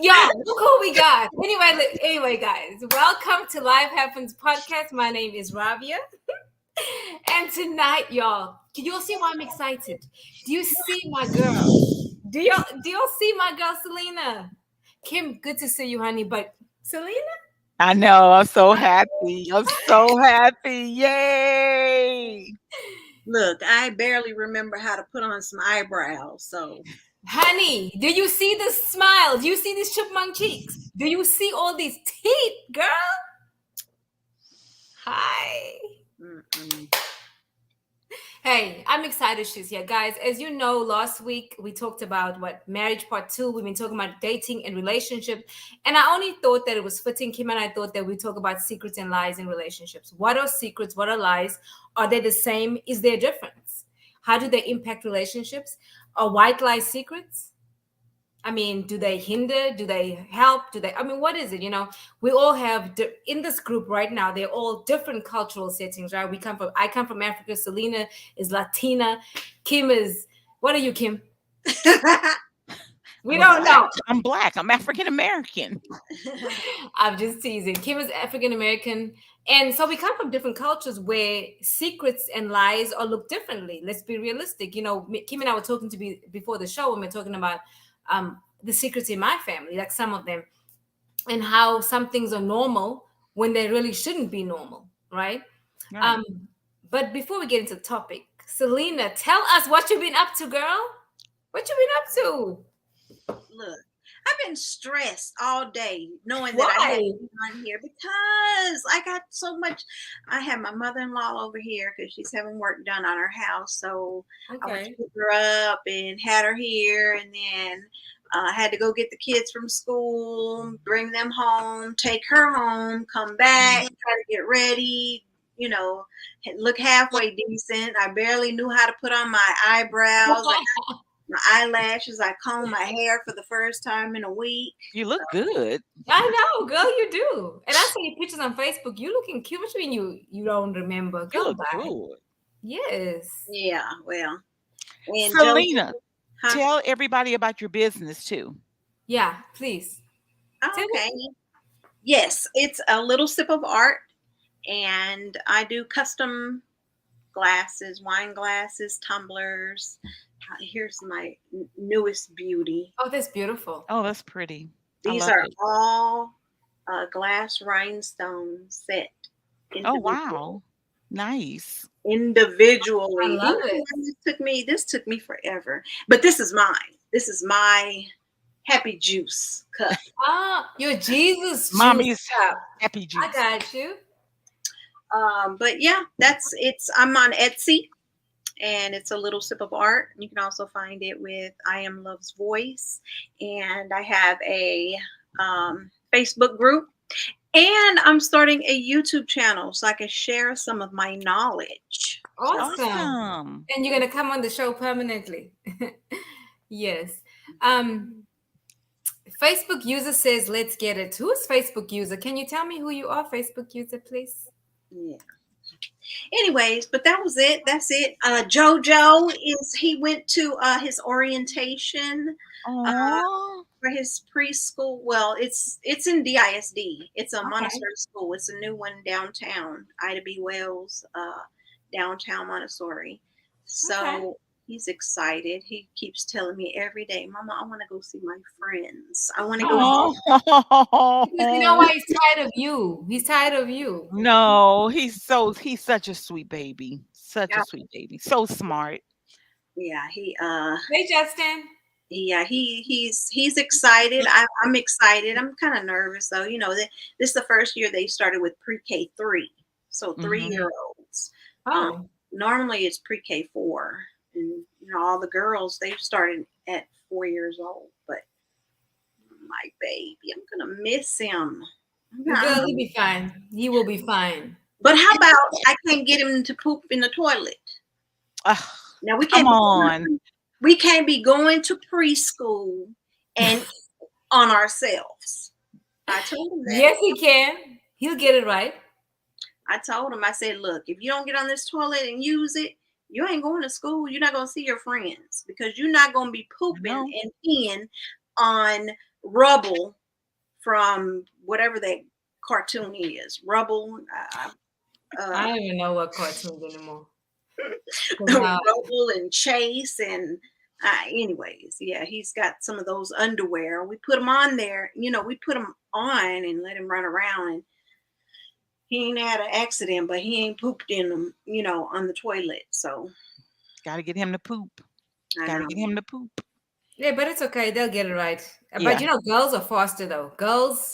Y'all, look who we got. Anyway, guys, welcome to Life Happens Podcast. My name is Rabia. And tonight, y'all, you'll see why I'm excited. Do you see my girl? Do y'all see my girl, Salina? Kim, good to see you, honey. But Salina? I know. I'm so happy. I'm so happy. Yay. Look, I barely remember how to put on some eyebrows. So, Honey, do you see the smile? Do you see these chipmunk cheeks? Do you see all these teeth, girl? Hi. mm-mm. Hey, I'm excited she's here. Guys, as you know, last week we talked about marriage part 2. We've been talking about dating and relationship. And I only thought that it was fitting, Kim and I thought that we talk about secrets and lies in relationships. What are secrets? What are lies? Are they the same? Is there a difference? How do they impact relationships? Are white lies secrets? I mean, do they hinder? Do they help? What is it? We all have, in this group right now, they're all different cultural settings, right? I come from Africa. Salina is Latina. Kim is, what are you, Kim? We don't know. I'm black. I'm African American. I'm just teasing. Kim is African American. And so we come from different cultures where secrets and lies are looked differently. Let's be realistic. Kim and I were talking before the show when we're talking about the secrets in my family, like some of them, and how some things are normal when they really shouldn't be normal, right? Right. But before we get into the topic, Salina, tell us what you've been up to, girl. What you been up to? Look, I've been stressed all day knowing that I had to be on here because I got so much. I have my mother-in-law over here because she's having work done on her house. So I went to pick her up and had her here, and then had to go get the kids from school, bring them home, take her home, come back, try to get ready, look halfway decent. I barely knew how to put on my eyebrows. My eyelashes. I comb my hair for the first time in a week. You look good. I know, girl, you do. And I saw your pictures on Facebook. You looking cute. What you mean you don't remember? You Go look back. good. Yes. Yeah, well. And Salina, tell everybody about your business too. Yeah, please. Okay. Yes, it's a little sip of art, and I do custom glasses, wine glasses, tumblers. Here's my newest beauty. Oh, that's beautiful. Oh, that's pretty. These are all glass rhinestones set. Oh, wow. Nice. Individually. I love it. This took me forever. But this is mine. This is my happy juice cup. Your Jesus Mommy's cup. happy juice. I got you. But yeah, I'm on Etsy, and it's a little sip of art. You can also find it with I Am Love's Voice, and I have a Facebook group, and I'm starting a YouTube channel so I can share some of my knowledge. Awesome. And you're gonna come on the show permanently. Yes. Facebook user says, let's get it. Who is Facebook user? Can you tell me who you are, Facebook user, please? Yeah. Anyways, but that was it. That's it. Jojo he went to his orientation for his preschool. Well, it's in DISD. It's a Montessori school. It's a new one downtown, Ida B. Wells, downtown Montessori. So he's excited. He keeps telling me every day, Mama, I want to go see my friends. I want to go. You know why he's tired of you? He's tired of you. No, he's such a sweet baby. Such a sweet baby. So smart. Yeah, Hey, Justin. Yeah, he's excited. I'm excited. I'm kind of nervous though. This is the first year they started with pre-K 3, so 3-year-olds. Normally it's pre-K 4. And all the girls, they've started at 4 years old. But my baby, I'm gonna miss him. Girl, he'll be fine. He will be fine. But how about I can't get him to poop in the toilet? Now we can't. We can't be going to preschool and on ourselves. I told him that. Yes, he can. He'll get it right. I told him. I said, look, if you don't get on this toilet and use it, you ain't going to school. You're not going to see your friends because you're not going to be pooping and peeing on Rubble from whatever that cartoon is. Rubble. I don't even know what cartoons anymore. 'Cause now, Rubble and Chase and anyways, yeah, he's got some of those underwear. We put him on there, we put him on and let him run around, and he ain't had an accident, but he ain't pooped in them, on the toilet. So Got to get him to poop. I Got to know, get him to poop. yeah, but it's okay. They'll get it right. But Yeah. girls are faster though.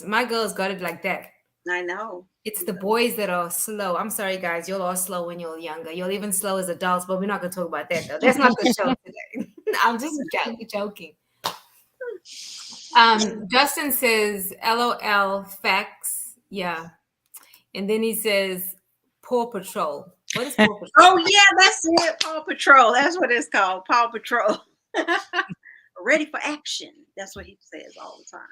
My girls got it like that. I know. It's the boys that are slow. I'm sorry, guys. You're all slow when you're younger. You're even slow as adults, but we're not going to talk about that, though. That's not the show today. I'm just joking. Justin says, LOL, facts. Yeah. And then he says, Paw Patrol. What is Paw Patrol? Oh, yeah, that's it. Paw Patrol. That's what it's called. Paw Patrol. Ready for action. That's what he says all the time.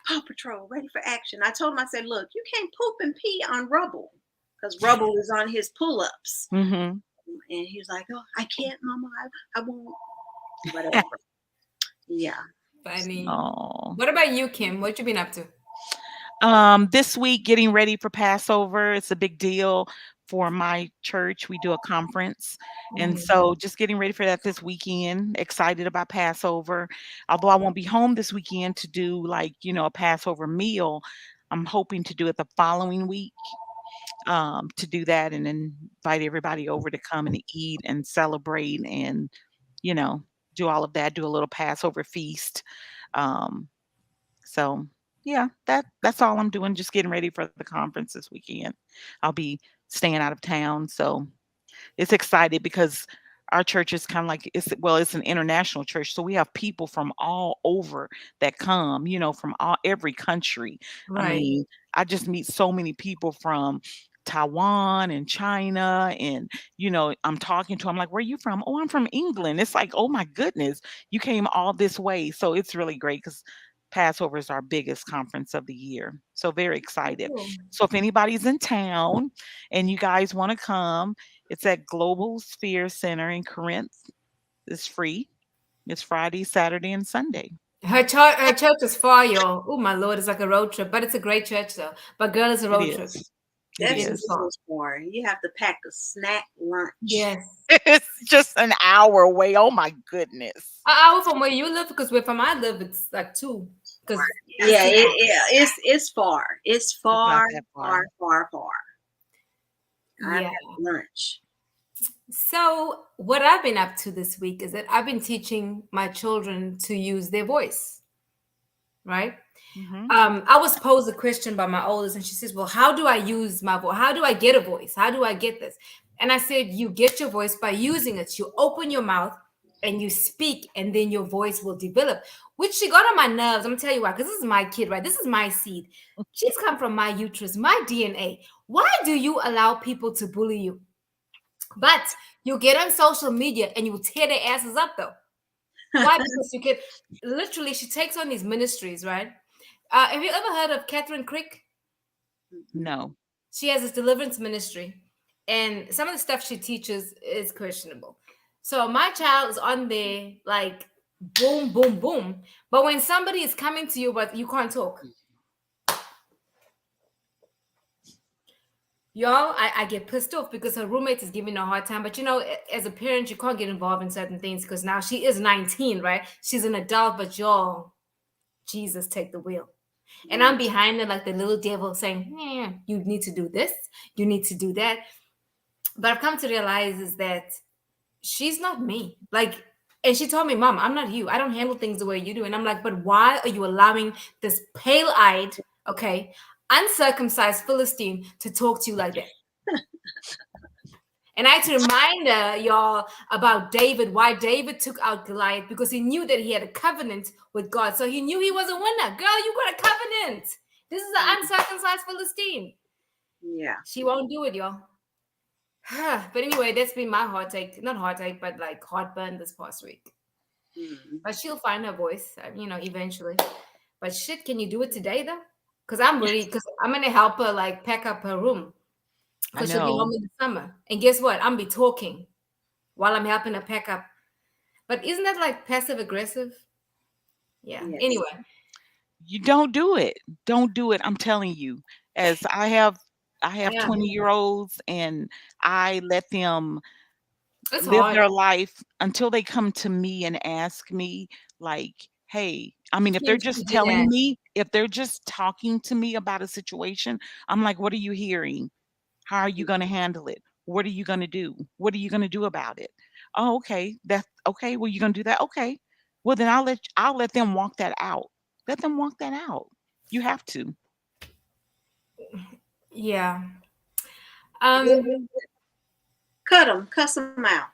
Paw Patrol, ready for action. I told him, I said, look, you can't poop and pee on Rubble because Rubble is on his pull-ups. Mm-hmm. And he was like, oh, I can't, Mama. I won't. Whatever. Yeah. Funny. Oh. What about you, Kim? What you been up to? This week, getting ready for Passover. It's a big deal for my church. We do a conference. And so just getting ready for that this weekend. Excited about Passover. Although I won't be home this weekend to do a Passover meal, I'm hoping to do it the following week. To do that and then invite everybody over to come and eat and celebrate and, do all of that, do a little Passover feast. So yeah, that's all I'm doing. Just getting ready for the conference this weekend. I'll be staying out of town, so it's excited because our church is kind of like it's an international church, so we have people from all over that come, from every country. I Right. mean, I just meet so many people from Taiwan and China, and I'm talking to them like, where are you from? Oh, I'm from England. It's like, oh my goodness, you came all this way. So it's really great because Passover is our biggest conference of the year. So very excited. Cool. So if anybody's in town and you guys want to come, it's at Global Sphere Center in Corinth. It's free. It's Friday, Saturday, and Sunday. Her church is far, y'all. Oh my Lord, it's like a road trip, but it's a great church though. But girl, it's a It road trip. is. It That's It what is is. this far. was for. You have to pack a snack lunch. Yes. It's just an hour away. Oh my goodness. An hour from where you live, because where from I live, it's like 2. Because Yeah, it's far. It's It's not far, that far, far. far, far. I yeah. have lunch. So what I've been up to this week is that I've been teaching my children to use their voice. Right. Hmm. I was posed a question by my oldest, and she says, well, how do I use my voice? How do I get a voice? How do I get this? And I said, you get your voice by using it. You open your mouth and you speak, and then your voice will develop, which she got on my nerves. I'm gonna tell you why, because this is my kid, right? This is my seed. She's come from my uterus, my DNA. Why do you allow people to bully you? But you get on social media and you tear their asses up, though. Why? Because you can literally, she takes on these ministries, right? Have you ever heard of Catherine Crick? No. She has this deliverance ministry, and some of the stuff she teaches is questionable. So my child is on there like boom, boom, boom. But when somebody is coming to you, but you can't talk, y'all, I get pissed off because her roommate is giving her a hard time. But as a parent, you can't get involved in certain things because now she is 19, right? She's an adult, but y'all, Jesus, take the wheel. And I'm behind her like the little devil saying, yeah, you need to do this, you need to do that. But I've come to realize is that she's not me. Like, and she told me, Mom, I'm not you. I don't handle things the way you do. And I'm like, but why are you allowing this pale-eyed, okay, uncircumcised Philistine to talk to you like that? And I had to remind her, y'all, about David, why David took out Goliath, because he knew that he had a covenant with God. So he knew he was a winner. Girl, you got a covenant. This is an uncircumcised Philistine. Yeah. She won't do it, y'all. But anyway, that's been my heartache. Not heartache, but like heartburn this past week. But she'll find her voice, eventually. But shit, can you do it today, though? Because I'm going to help her, like, pack up her room. I Because she'll be home know. in the summer. And guess what? I'm be talking while I'm helping her pack up. But isn't that like passive aggressive? Yeah. Yes. Anyway, You don't do it. Don't do it. I'm telling you. As I have Yeah, 20-year-olds, and I let them it's live hard. their life until they come to me and ask me, like, hey, I mean, if they're Kim, you just do telling that. me, if they're just talking to me about a situation, I'm like, what are you hearing? How are you going to handle it? What are you going to do? What are you going to do about it? Oh, okay. That's okay. Well, you're going to do that. Okay. Well, then I'll let them walk that out. Let them walk that out. You have to. Yeah. Yeah, Um, cut them, cuss them out.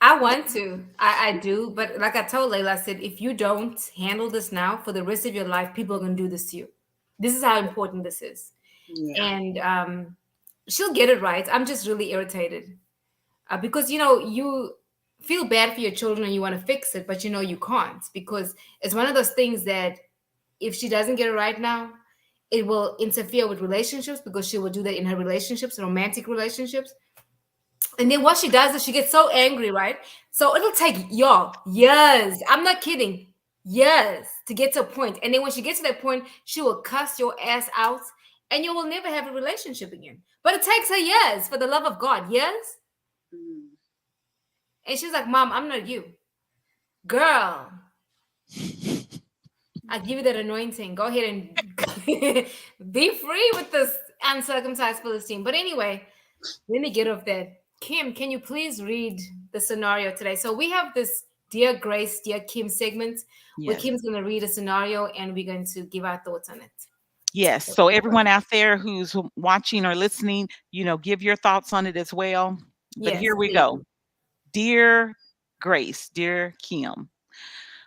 I want to. I do. But like I told Layla, I said, if you don't handle this now for the rest of your life, people are going to do this to you. This is how important this is. Yeah. And she'll get it right. I'm just really irritated because, you feel bad for your children and you want to fix it, but you can't because it's one of those things that if she doesn't get it right now, it will interfere with relationships because she will do that in her relationships, romantic relationships. And then what she does is she gets so angry, right? So it'll take y'all years. I'm not kidding. Years to get to a point. And then when she gets to that point, she will cuss your ass out and you will never have a relationship again. But it takes her years for the love of God. Years. Mm. And she's like, Mom, I'm not you. Girl, I give you that anointing. Go ahead and be free with this uncircumcised Philistine. But anyway, let me get off that. Kim, can you please read the scenario today? So we have this Dear Grace, Dear Kim segment where Yes. Kim's going to read a scenario and we're going to give our thoughts on it. Yes. So So go for it. everyone out there who's watching or listening, give your thoughts on it as well. But Yes, here we please. go. Dear Grace, dear Kim,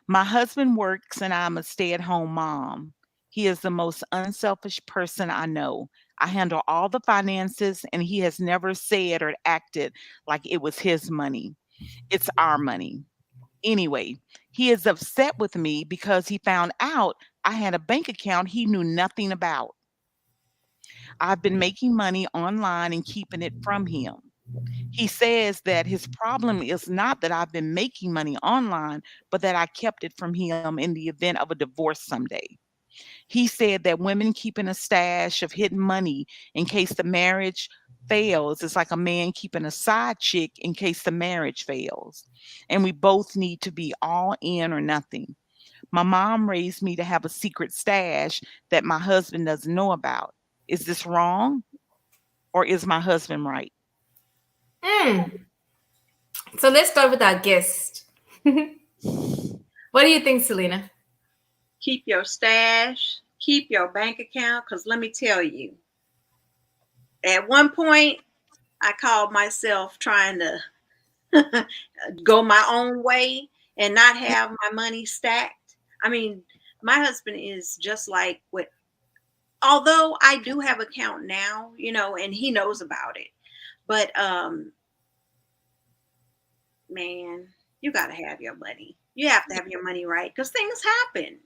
my husband works and I'm a stay-at-home mom. He is the most unselfish person I know. I handle all the finances and he has never said or acted like it was his money. It's our money. Anyway, he is upset with me because he found out I had a bank account he knew nothing about. I've been making money online and keeping it from him. He says that his problem is not that I've been making money online, but that I kept it from him in the event of a divorce someday. He said that women keeping a stash of hidden money in case the marriage fails is like a man keeping a side chick in case the marriage fails. And we both need to be all in or nothing. My mom raised me to have a secret stash that my husband doesn't know about. Is this wrong or is my husband right? Mm. So let's start with our guest. What do you think, Selena? Keep your stash, keep your bank account, because let me tell you, at one point, I called myself trying to go my own way and not have my money stacked. I mean, my husband is just like what, although I do have account now, and he knows about it. But man, you got to have your money. You have to have your money right because things happen.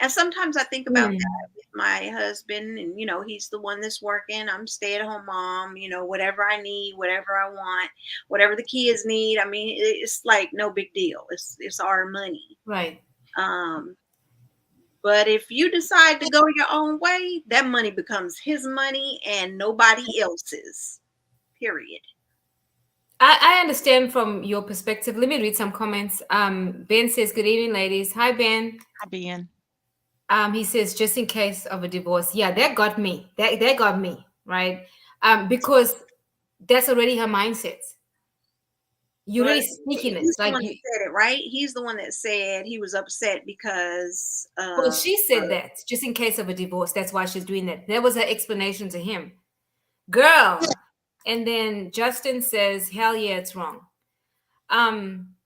And sometimes I think about Mm. that with my husband, and he's the one that's working. I'm stay-at-home mom. Whatever I need, whatever I want, whatever the kids need. I mean, it's like no big deal. It's our money. Right. Um, but if you decide to go your own way, that money becomes his money and nobody else's. Period. I understand from your perspective. Let me read some comments. Ben says, Good evening, ladies. Hi, Ben. Hi, Ben. He says, just in case of a divorce. Yeah, that got me. That got me, right? Because that's already her mindset. You're Well, already speaking it. he's the Like one you, that said it, right? He's the one that said he was upset because well, she said that just in case of a divorce. That's why she's doing that. That was her explanation to him. Girl. And then Justin says, hell yeah, it's wrong. Um,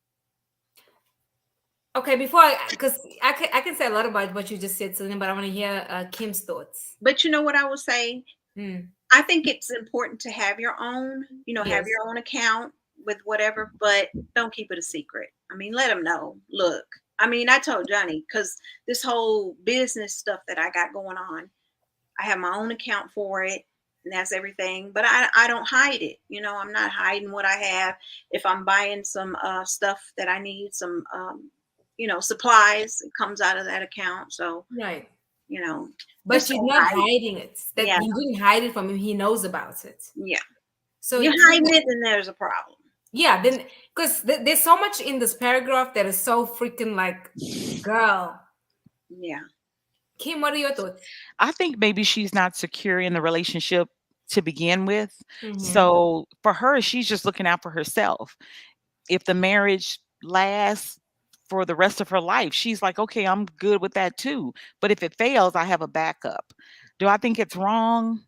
okay, before because I can say a lot about what you just said, Selena, but I want to hear Kim's thoughts. but you know what I will say? Hmm. I think it's important to have your own, have Yes. your own account with whatever, but don't keep it a secret. I mean, let him know. Look, I mean, I told Johnny because this whole business stuff that I got going on, I have my own account for it, and that's everything. But I don't hide it. I'm not hiding what I have. If I'm buying some stuff that I need, some supplies. It comes out of that account. So, Right. you know, But just she's don't not hide. hiding it. That Yeah. you didn't hide it from him. He knows about it. Yeah. So You hide it, then there's a problem. yeah, then because there's so much in this paragraph that is so freaking like, girl. Yeah. Kim, what are your thoughts? I think maybe she's not secure in the relationship to begin with. Mm-hmm. So for her, she's just looking out for herself. If the marriage lasts for the rest of her life, she's like, okay, I'm good with that too. But if it fails, I have a backup. Do I think it's wrong?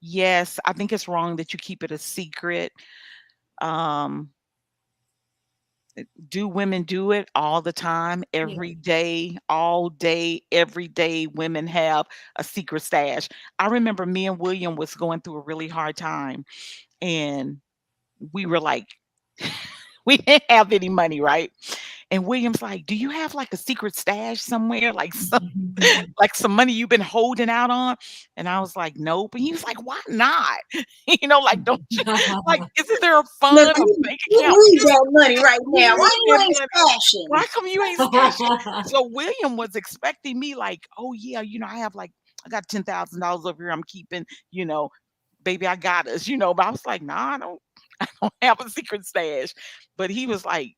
Yes, I think it's wrong that you keep it a secret. Um, do women do it all the time, Yeah. every day, all day, every day? Women have a secret stash. I remember me and William was going through a really hard time, and we were like, we didn't have any money, right? And William's like, "Do you have like a secret stash somewhere, like like some money you've been holding out on?" And I was like, "Nope." And he was like, "Why not?" Like, don't you like? Isn't there a Look, fund, a you bank account? need that money right now. Why you That ain't money. stashing? Why come you ain't stashing? So William was expecting me like, "Oh yeah, I have like I got $10,000 over here. I'm keeping. You know, baby, I got us. But I was like, "Nah, I don't. I don't have a secret stash." But he was like,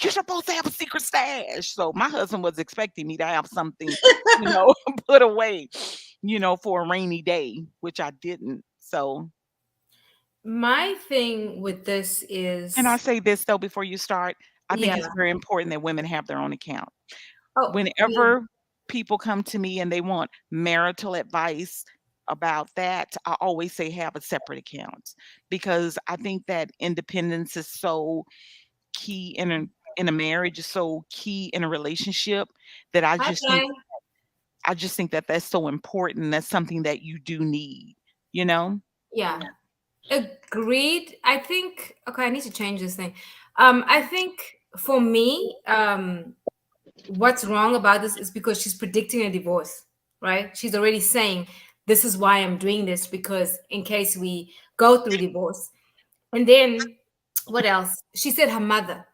"You're supposed to have a secret stash." So my husband was expecting me to have something, put away, for a rainy day, which I didn't. So My thing with this can I is, say this though before you start? I think it's yeah. very important that women have their own account. Oh, yeah. Whenever people come to me and they want marital advice about that, I always say have a separate account, because I think that independence is so key in a marriage, is so key in a relationship, that Hi, Brian. I just think that that's so important. That's something that you do need, you know? Yeah. Yeah. Agreed. I think, okay, I need to change this thing. I think for me, what's wrong about this is because she's predicting a divorce, right? She's already saying, this is why I'm doing this, because in case we go through divorce. And then what else? She said her mother.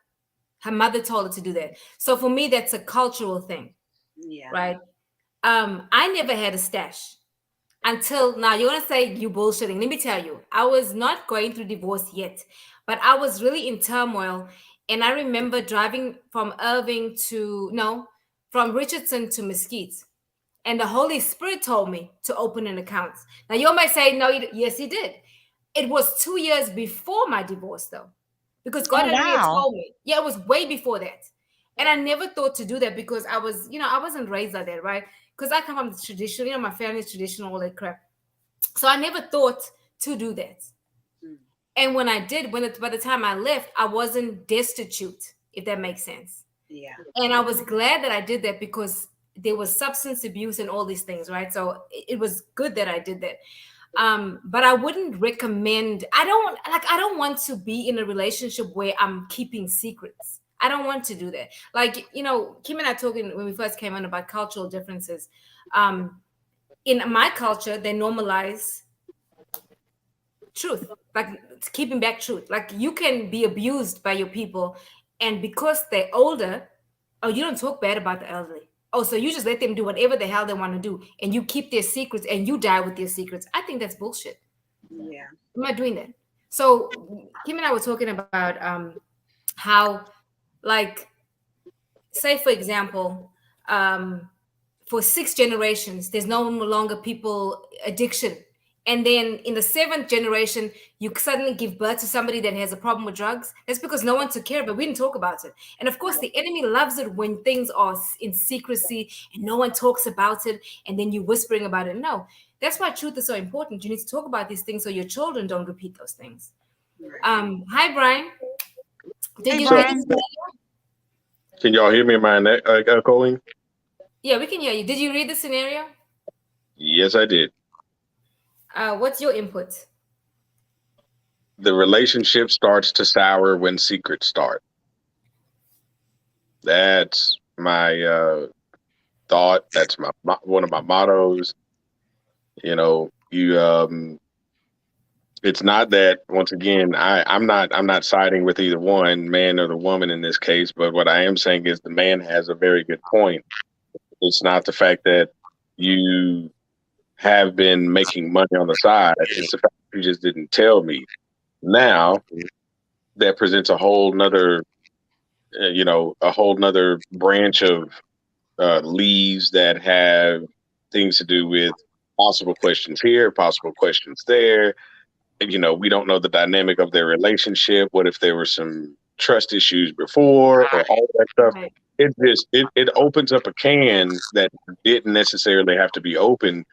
Her mother told her to do that. So for me, that's a cultural thing, Yeah. right? I never had a stash until now. You're gonna say you bullshitting. Let me tell you, I was not going through divorce yet, but I was really in turmoil. And I remember driving from Irving to no, from Richardson to Mesquite. And the Holy Spirit told me to open an account. Now you might say, no, yes, he did. It was 2 years before my divorce, though, because God Oh, had already wow. told me. Yeah, it was way before that. And I never thought to do that because I was, I wasn't raised like that, right? Because I come from the traditional, my family's traditional, all that crap. So I never thought to do that. Mm. And when I did, by the time I left, I wasn't destitute, if that makes sense. Yeah. And I was glad that I did that because there was substance abuse and all these things, right? So it was good that I did that. But I wouldn't recommend. I don't want to be in a relationship where I'm keeping secrets. I don't want to do that. Like, Kim and I talking when we first came on about cultural differences. In my culture, they normalize truth, like keeping back truth. Like you can be abused by your people, and because they're older, oh, you don't talk bad about the elderly. Oh, so you just let them do whatever the hell they want to do, and you keep their secrets, and you die with their secrets. I think that's bullshit. Yeah. I'm not doing that. So Kim and I were talking about how, like, say for example, for 6 generations, there's no longer people addiction. And then in the seventh generation, you suddenly give birth to somebody that has a problem with drugs. That's because no one took care of it. We didn't talk about it. And of course, the enemy loves it when things are in secrecy and no one talks about it. And then you whispering about it. No, that's why truth is so important. You need to talk about these things so your children don't repeat those things. Right. Hi, Brian. Did Hey, you read Brian. this? Can y'all hear me? Am I echoing? Yeah, we can hear you. Did you read the scenario? Yes, I did. What's your input? The relationship starts to sour when secrets start. That's my thought. That's one of my mottos. You It's not that, once again, I'm not siding with either one, man or the woman in this case, but what I am saying is the man has a very good point. It's not the fact that you have been making money on the side. It's the fact that you just didn't tell me. Now that presents a whole nother, a whole nother branch of leaves that have things to do with possible questions here, possible questions there. We don't know the dynamic of their relationship. What if there were some trust issues before or all that stuff? Right. It opens up a can that didn't necessarily have to be open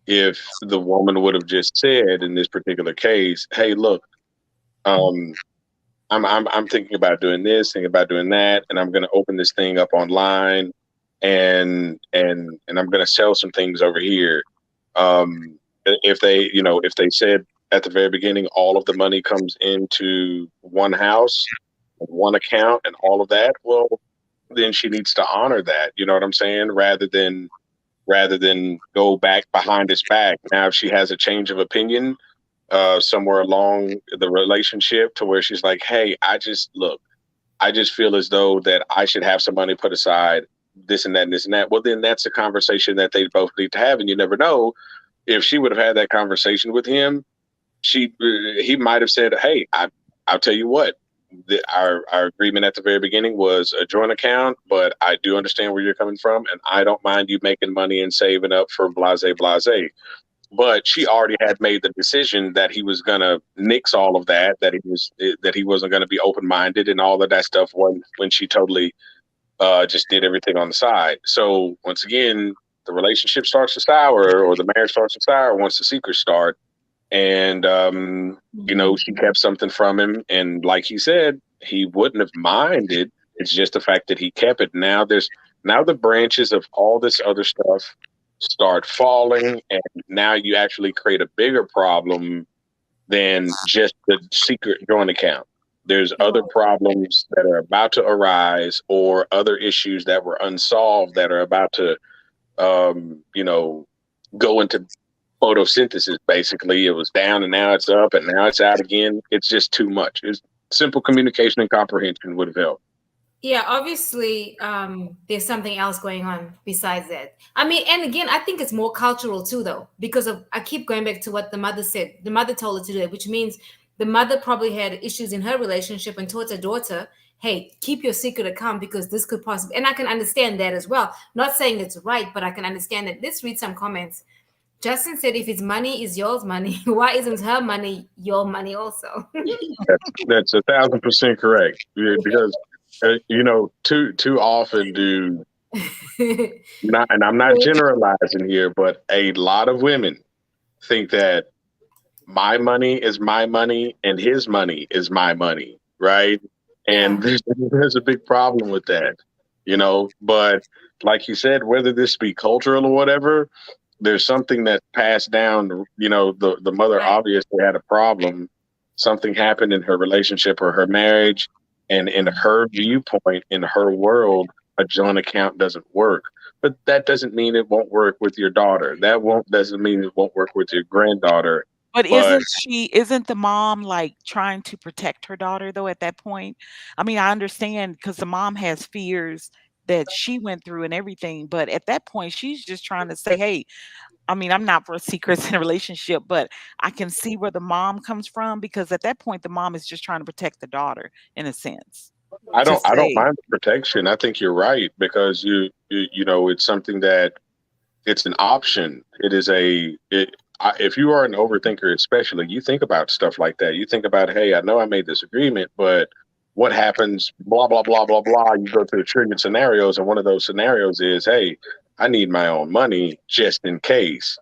if the woman would have just said in this particular case, "Hey, look, um, I'm thinking about doing this, thinking about doing that, and I'm going to open this thing up online, and I'm going to sell some things over here." If they said at the very beginning, all of the money comes into one house, one account, and all of that, well, then she needs to honor that. You know what I'm saying? Rather than go back behind his back. Now, if she has a change of opinion somewhere along the relationship to where she's like, "Hey, I just feel as though that I should have some money put aside, this and that and this and that." Well, then that's a conversation that they both need to have, and you never know if she would have had that conversation with him. He might have said, "Hey, I'll tell you what. Our agreement at the very beginning was a joint account, but I do understand where you're coming from, and I don't mind you making money and saving up for blase blase." But she already had made the decision that he was gonna nix all of that, that he wasn't gonna be open minded and all of that stuff when she totally just did everything on the side. So once again, the relationship starts to sour, or the marriage starts to sour once the secrets start. And she kept something from him, and like he said, he wouldn't have minded. It's just the fact that he kept it. Now the branches of all this other stuff start falling, and now you actually create a bigger problem than just the secret joint account. There's other problems that are about to arise, or other issues that were unsolved that are about to, go into photosynthesis. Basically, it was down and now it's up and now it's out again. It's just too much. It's simple communication and comprehension would have helped. Yeah, obviously, there's something else going on besides that. I mean, and again, I think it's more cultural too, though, because of I keep going back to what the mother said. The mother told her to do it, which means the mother probably had issues in her relationship and taught her daughter, "Hey, keep your secret account because this could possibly." And I can understand that as well. Not saying it's right, but I can understand that. Let's read some comments. Justin said, "If his money is yours money, why isn't her money your money also?" That's 1,000% correct. Yeah, because too often do not, and I'm not generalizing here, but a lot of women think that my money is my money and his money is my money, right? And Yeah. there's a big problem with that, But like you said, whether this be cultural or whatever, there's something that's passed down. The mother Right. obviously had a problem. Something happened in her relationship or her marriage, and in her viewpoint, in her world, a joint account doesn't work. But that doesn't mean it won't work with your daughter. That won't doesn't mean it won't work with your granddaughter. But But isn't the mom, like, trying to protect her daughter, though, at that point? I mean, I understand because the mom has fears that she went through and everything, but at that point, she's just trying to say, "Hey," I mean, I'm not for secrets in a relationship, but I can see where the mom comes from because at that point, the mom is just trying to protect the daughter in a sense. To I don't say mind the protection. I think you're right because it's something that it's an option. If you are an overthinker, especially, you think about stuff like that. You think about, "Hey, I know I made this agreement, but what happens? Blah blah blah blah blah." You go through a trillion scenarios, and one of those scenarios is, "Hey, I need my own money just in case."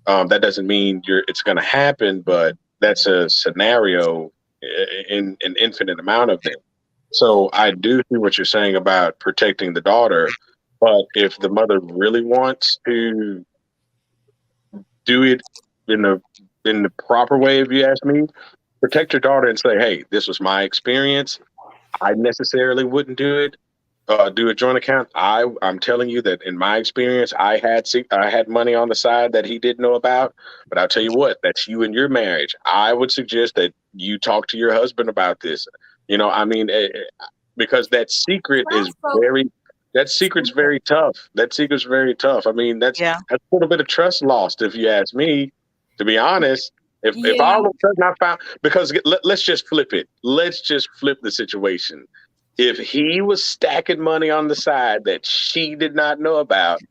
That doesn't mean it's going to happen, but that's a scenario in an infinite amount of them. So I do see what you're saying about protecting the daughter, but if the mother really wants to do it in the proper way, if you ask me, protect your daughter and say, "Hey, this was my experience. I necessarily wouldn't do it, do a joint account. I'm telling you that in my experience, I had money on the side that he didn't know about. But I'll tell you what, that's you and your marriage. I would suggest that you talk to your husband about this. I mean, because So, that secret's very tough. That secret's very tough. I mean, Yeah. that's a little bit of trust lost, if you ask me. To be honest, if yeah. all of a sudden I found, because let's just flip it. Let's just flip the situation. If he was stacking money on the side that she did not know about,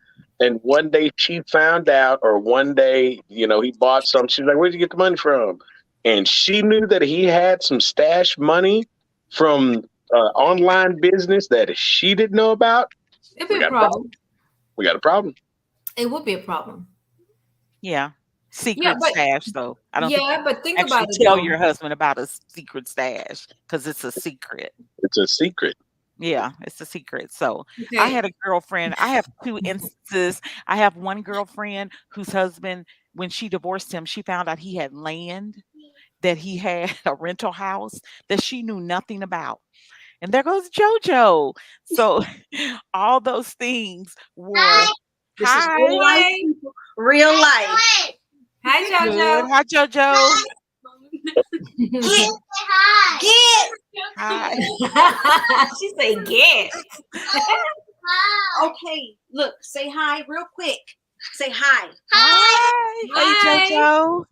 and one day she found out, or one day, he bought some, she's like, "Where'd you get the money from?" And she knew that he had some stash money from online business that she didn't know about. It'd be We a got a problem. problem. We got a problem. It would be a problem. Yeah. Yeah, Secret but stash, though. I don't think yeah, you but think about actually it tell though. your husband about a secret stash because it's a secret. It's a secret. Yeah, it's a secret. So I Okay. had a girlfriend. I have two instances. I have one girlfriend whose husband, when she divorced him, she found out he had land, that he had a rental house that she knew nothing about. And there goes JoJo. So all those things were This is hi, real life, Hi. people. Real life. Hi, good. Jojo. Hi, JoJo. Get. Get. Hi. She say get. Okay, look, say hi real quick. Say hi. Hi. Hey, Hi. JoJo.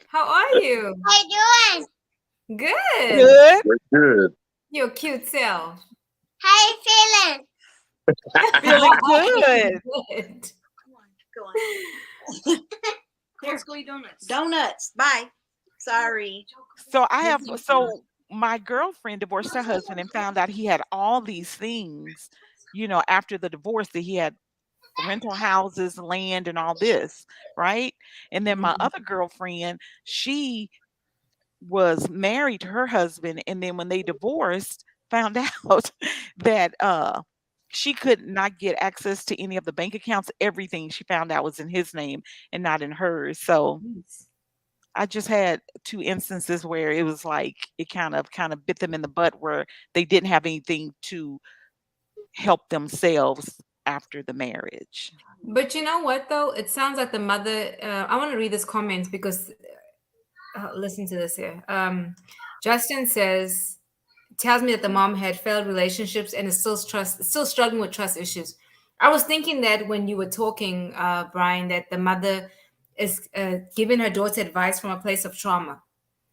How are you? How you doing? Good. Good. We're good. Your cute self. How you feeling? Feeling good. Good. Go on. Let's go eat donuts. Donuts. Bye. Sorry. So my girlfriend divorced her husband and found out he had all these things, after the divorce, that he had rental houses, land, and all this, right? And then my other girlfriend, she was married to her husband, and then when they divorced, found out that she could not get access to any of the bank accounts. Everything she found out was in his name and not in hers. So I just had two instances where it was like it kind of bit them in the butt, where they didn't have anything to help themselves after the marriage. But you know what though? It sounds like the mother. I want to read this comment because listen to this here. Justin says tells me that the mom had failed relationships and is still struggling with trust issues. I was thinking that when you were talking, Brian, that the mother is giving her daughter advice from a place of trauma.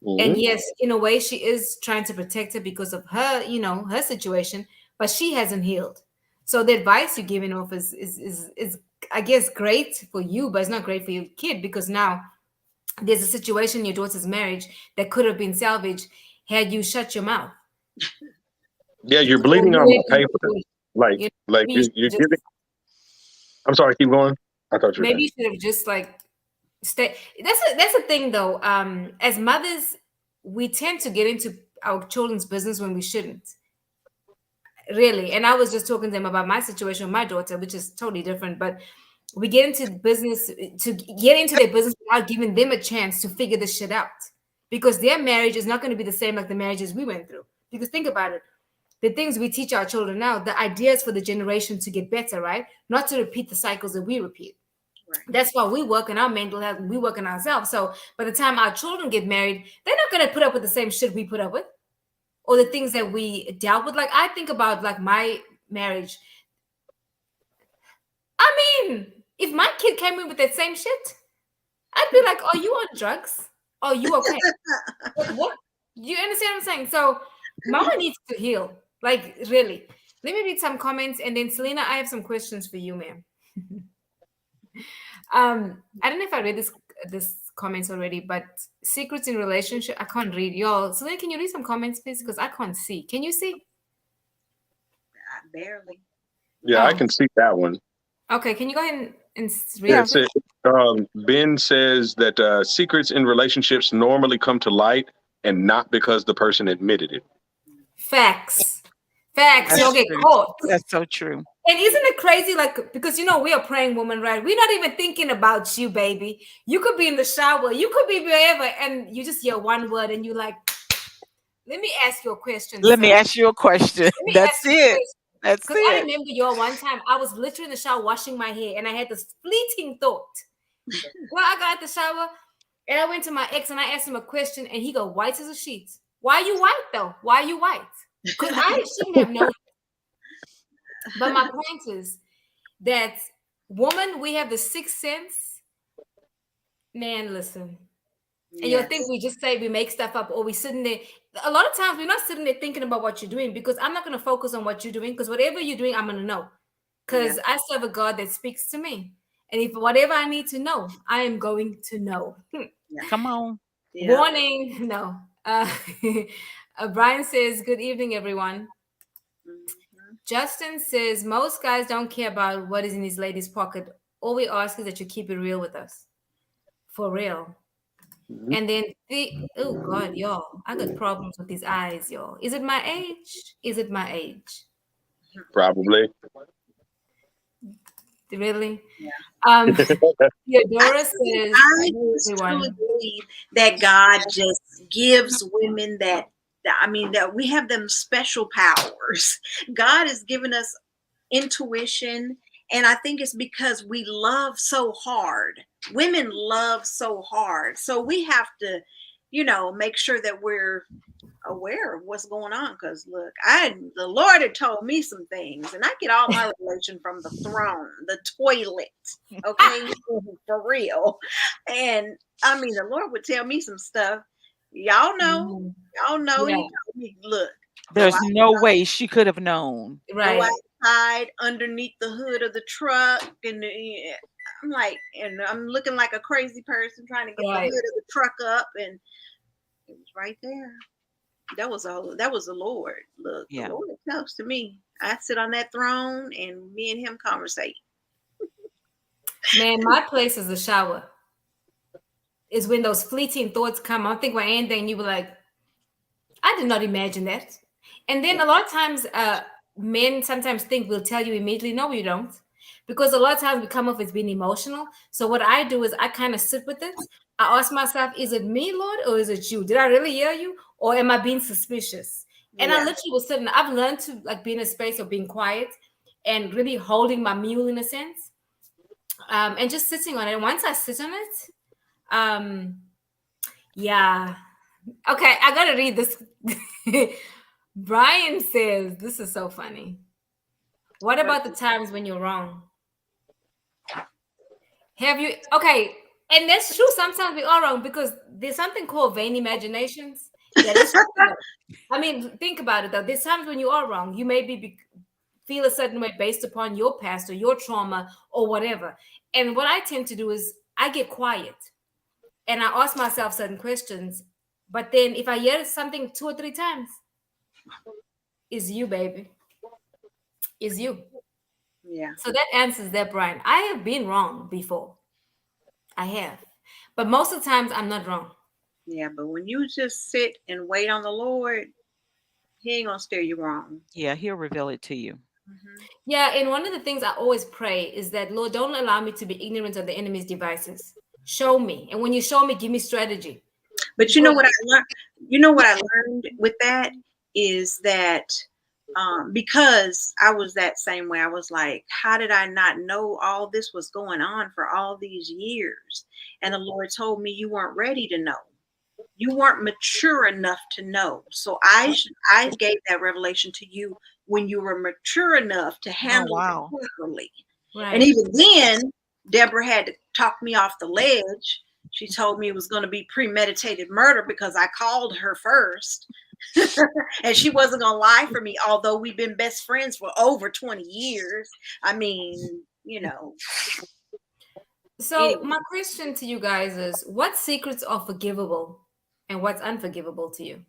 And Mhm. yes, in a way, she is trying to protect her because of her, her situation, but she hasn't healed. So the advice you're giving off is I guess great for you, but it's not great for your kid because now there's a situation in your daughter's marriage that could have been salvaged had you shut your mouth. Yeah, you're Or bleeding on my paper. Like, you like maybe you you're should giving. just I'm sorry. Keep going. I thought you were maybe done. you should have just like stay. That's a thing though. As mothers, we tend to get into our children's business when we shouldn't. Really. And I was just talking to them about my situation with my daughter, which is totally different. But we get into business to get into their business without giving them a chance to figure this shit out. Because their marriage is not going to be the same like the marriages we went through. Because think about it. The things we teach our children now, the ideas for the generation to get better, right? Not to repeat the cycles that we repeat. Right. That's why we work on our mental health, we work on ourselves. So by the time our children get married, they're not going to put up with the same shit we put up with or the things that we dealt with. Like I think about like my marriage. I mean, if my kid came in with that same shit, I'd be like, "Are you on drugs? Are you okay? What? You understand what I'm saying?" So, Mama needs to heal. Like really. Let me read some comments, and then Salina, I have some questions for you, ma'am. I don't know if I read this comments already, but secrets in relationship. I can't read y'all. Salina, can you read some comments, please? Because I can't see. Can you see? Barely. Yeah, I Oh, can see that one. okay. Can you go ahead and read Yeah. it, It's please? it. Ben says that secrets in relationships normally come to light, and not because the person admitted it. Facts. Facts. You'll That's get true. caught. That's so true. And isn't it crazy? Like, because we are praying woman, right? We're not even thinking about you, baby. You could be in the shower, you could be wherever, and you just hear one word and you like, let me ask you a question, Let me sir. ask you a question. Let me That's ask you a it. question. That's Because I it. remember y'all one time I was literally in the shower washing my hair and I had this fleeting thought. Well, I got out the shower and I went to my ex and I asked him a question and he go, white as a sheet. Why are you white though? Why are you white? Because I shouldn't have known. But my point is that woman, we have the sixth sense. Man, listen. And you'll think Yes. we just say we make stuff up or we sitting there. A lot of times we're not sitting there thinking about what you're doing because I'm not going to focus on what you're doing because whatever you're doing, I'm going to know. Yeah. Because I serve a God that speaks to me. And if whatever I need to know, I am going to know. Yeah. Come on. Yeah. Warning, no. Brian says, good evening, everyone. Mhm. Justin says, most guys don't care about what is in his lady's pocket. All we ask is that you keep it real with us. For real. And then oh God, y'all, I got problems with these eyes, y'all. Is it my age? Is it my age? Probably. Really? Yeah. Theodora I says, just truly everyone. believe that God just gives women that we have them special powers. God has given us intuition, and I think it's because we love so hard. Women love so hard, so we have to, make sure that we're aware of what's going on. Because look, the Lord had told me some things, and I get all my revelation from the throne, the toilet. Okay, for real. And I mean, the Lord would tell me some stuff. Y'all know, Mhm. He Yeah, told me, look, go There's no way she could have known. go right. outside underneath the hood of the truck, and I'm like, and I'm looking like a crazy person trying to get the hood Right. of the truck up, and it was right there. That was the Lord. Look, the Yeah. Lord talks to me. I sit on that throne, and me and Him conversate. Man, my place is the shower. Is when those fleeting thoughts come. I think when anything you were like, I did not imagine that. And then a lot of times, men sometimes think we'll tell you immediately. No, we don't. Because a lot of times we come off as being emotional. So what I do is I kind of sit with it. I ask myself, is it me, Lord, or is it you? Did I really hear you? Or am I being suspicious? And I Yeah, literally was sitting, I've learned to like be in a space of being quiet and really holding my mule in a sense. And just sitting on it. And once I sit on it, yeah. Okay, I gotta read this. Brian says, this is so funny. What but about the times when you're wrong? Have you, okay, and that's true. Sometimes we are wrong because there's something called vain imaginations. That is true. I mean, think about it though. There's times when you are wrong. You may feel a certain way based upon your past or your trauma or whatever. And what I tend to do is I get quiet and I ask myself certain questions. But then if I hear something 2 or 3 times, is you, baby. Is you. yeah, So that answers that, Brian. I have been wrong before. I have. But most of the times I'm not wrong. yeah. But when you just sit and wait on the Lord, He ain't gonna steer you wrong. Yeah, he'll reveal it to you. Hmm. Yeah, and one of the things I always pray is that, Lord, don't allow me to be ignorant of the enemy's devices. Show me. And when you show me, give me strategy. But you know Because what I learned? You know what I learned with that is that because I was that same way. I was like, how did I not know all this was going on for all these years? And the Lord told me you weren't ready to know. You weren't mature enough to know. So I gave that revelation to you when you were mature enough to Oh, handle it wow. properly. And right. even then, Deborah had to talk me off the ledge. She told me it was going to be premeditated murder because I called her first. And she wasn't going to lie for me, although we've been best friends for over 20 years. I mean, So anyway, my question to you guys is what secrets are forgivable and what's unforgivable to you?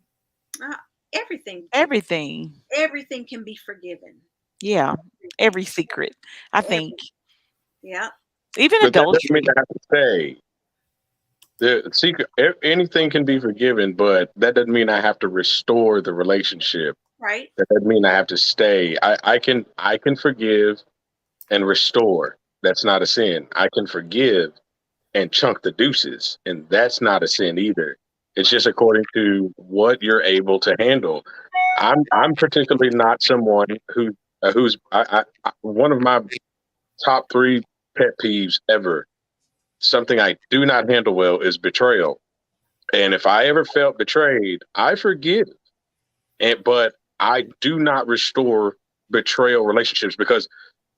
uh, everything, Everything. everything can be forgiven. Yeah. Everything. Every secret. I think. Every, yeah. Even But that doesn't mean adultery. I have to stay. The secret, anything can be forgiven, but that doesn't mean I have to restore the relationship. Right. That doesn't mean I have to stay. I can forgive and restore. That's not a sin. I can forgive and chunk the deuces, and that's not a sin either. It's just according to what you're able to handle. I'm particularly not someone who who's one of my top three pet peeves ever. Something I do not handle well is betrayal. And if I ever felt betrayed, I forgive. But I do not restore betrayal relationships, because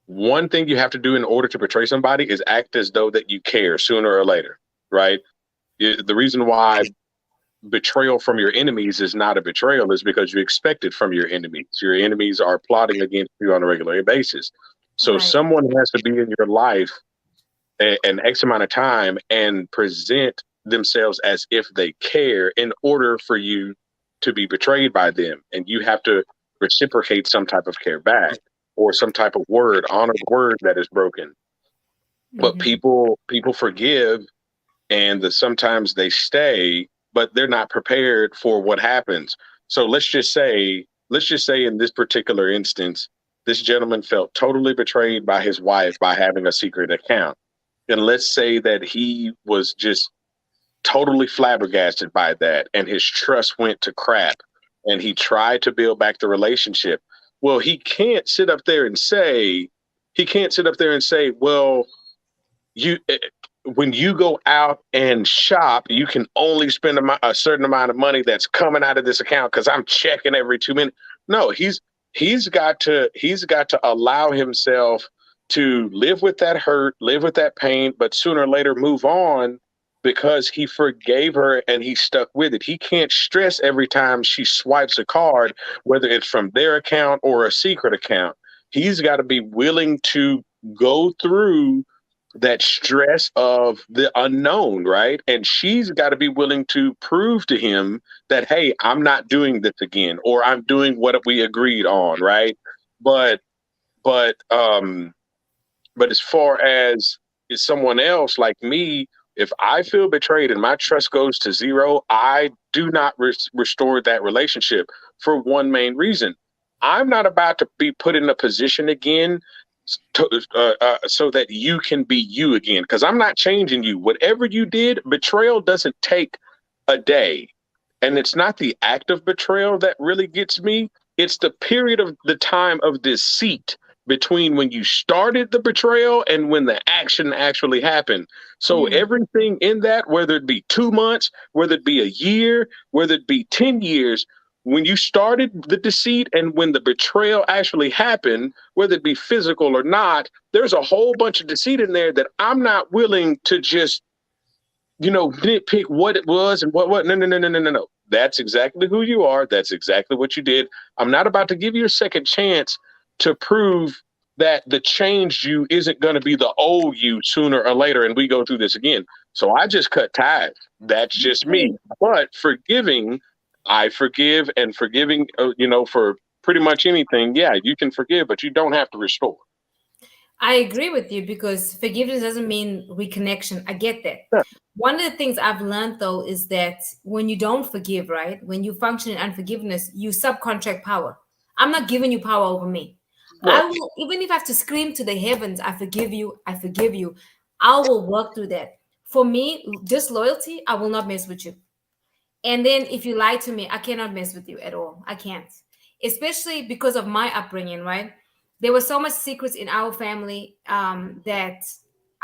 one thing you have to do in order to betray somebody is act as though that you care sooner or later, right? The reason why betrayal from your enemies is not a betrayal is because you expect it from your enemies. Your enemies are plotting against you on a regular basis. So Right. someone has to be in your life an X amount of time and present themselves as if they care in order for you to be betrayed by them. And you have to reciprocate some type of care back, or some type of word, honored word that is broken. But Hmm. people forgive, and sometimes they stay, but they're not prepared for what happens. So let's just say in this particular instance, this gentleman felt totally betrayed by his wife by having a secret account. And let's say that he was just totally flabbergasted by that, and his trust went to crap, and he tried to build back the relationship. Well, he can't sit up there and say, well, you when you go out and shop, you can only spend a certain amount of money that's coming out of this account because I'm checking every 2 minutes. No, he's got to allow himself to live with that hurt, live with that pain, but sooner or later move on, because he forgave her and he stuck with it. He can't stress every time she swipes a card, whether it's from their account or a secret account. He's got to be willing to go through that stress of the unknown, right? And she's got to be willing to prove to him that, hey, I'm not doing this again, or I'm doing what we agreed on, right? But but um but as far as someone else like me, if I feel betrayed and my trust goes to zero, I do not restore that relationship for one main reason. I'm not about to be put in a position again so that you can be you again, because I'm not changing you. Whatever you did, betrayal doesn't take a day. And it's not the act of betrayal that really gets me. It's the period of the time of deceit between when you started the betrayal and when the action actually happened. So Mm. everything in that, whether it be 2 months, whether it be a year, whether it be 10 years, when you started the deceit and when the betrayal actually happened, whether it be physical or not, there's a whole bunch of deceit in there that I'm not willing to just nitpick what it was and what. No, no, no, no, no, no, no. That's exactly who you are. That's exactly what you did. I'm not about to give you a second chance to prove that the changed you isn't going to be the old you sooner or later, and we go through this again. So I just cut ties. That's just me. But forgiving, I forgive, and forgiving, for pretty much anything. Yeah, you can forgive, but you don't have to restore. I agree with you because forgiveness doesn't mean reconnection. I get that. Yeah. One of the things I've learned though is that when you don't forgive, right, when you function in unforgiveness, you subcontract power. I'm not giving you power over me. I Right. will, even if I have to scream to the heavens, I forgive you, I forgive you. I will work through that. For me, just loyalty, I will not mess with you. And then if you lie to me, I cannot mess with you at all. I can't. Especially because of my upbringing, right? There was so much secrets in our family that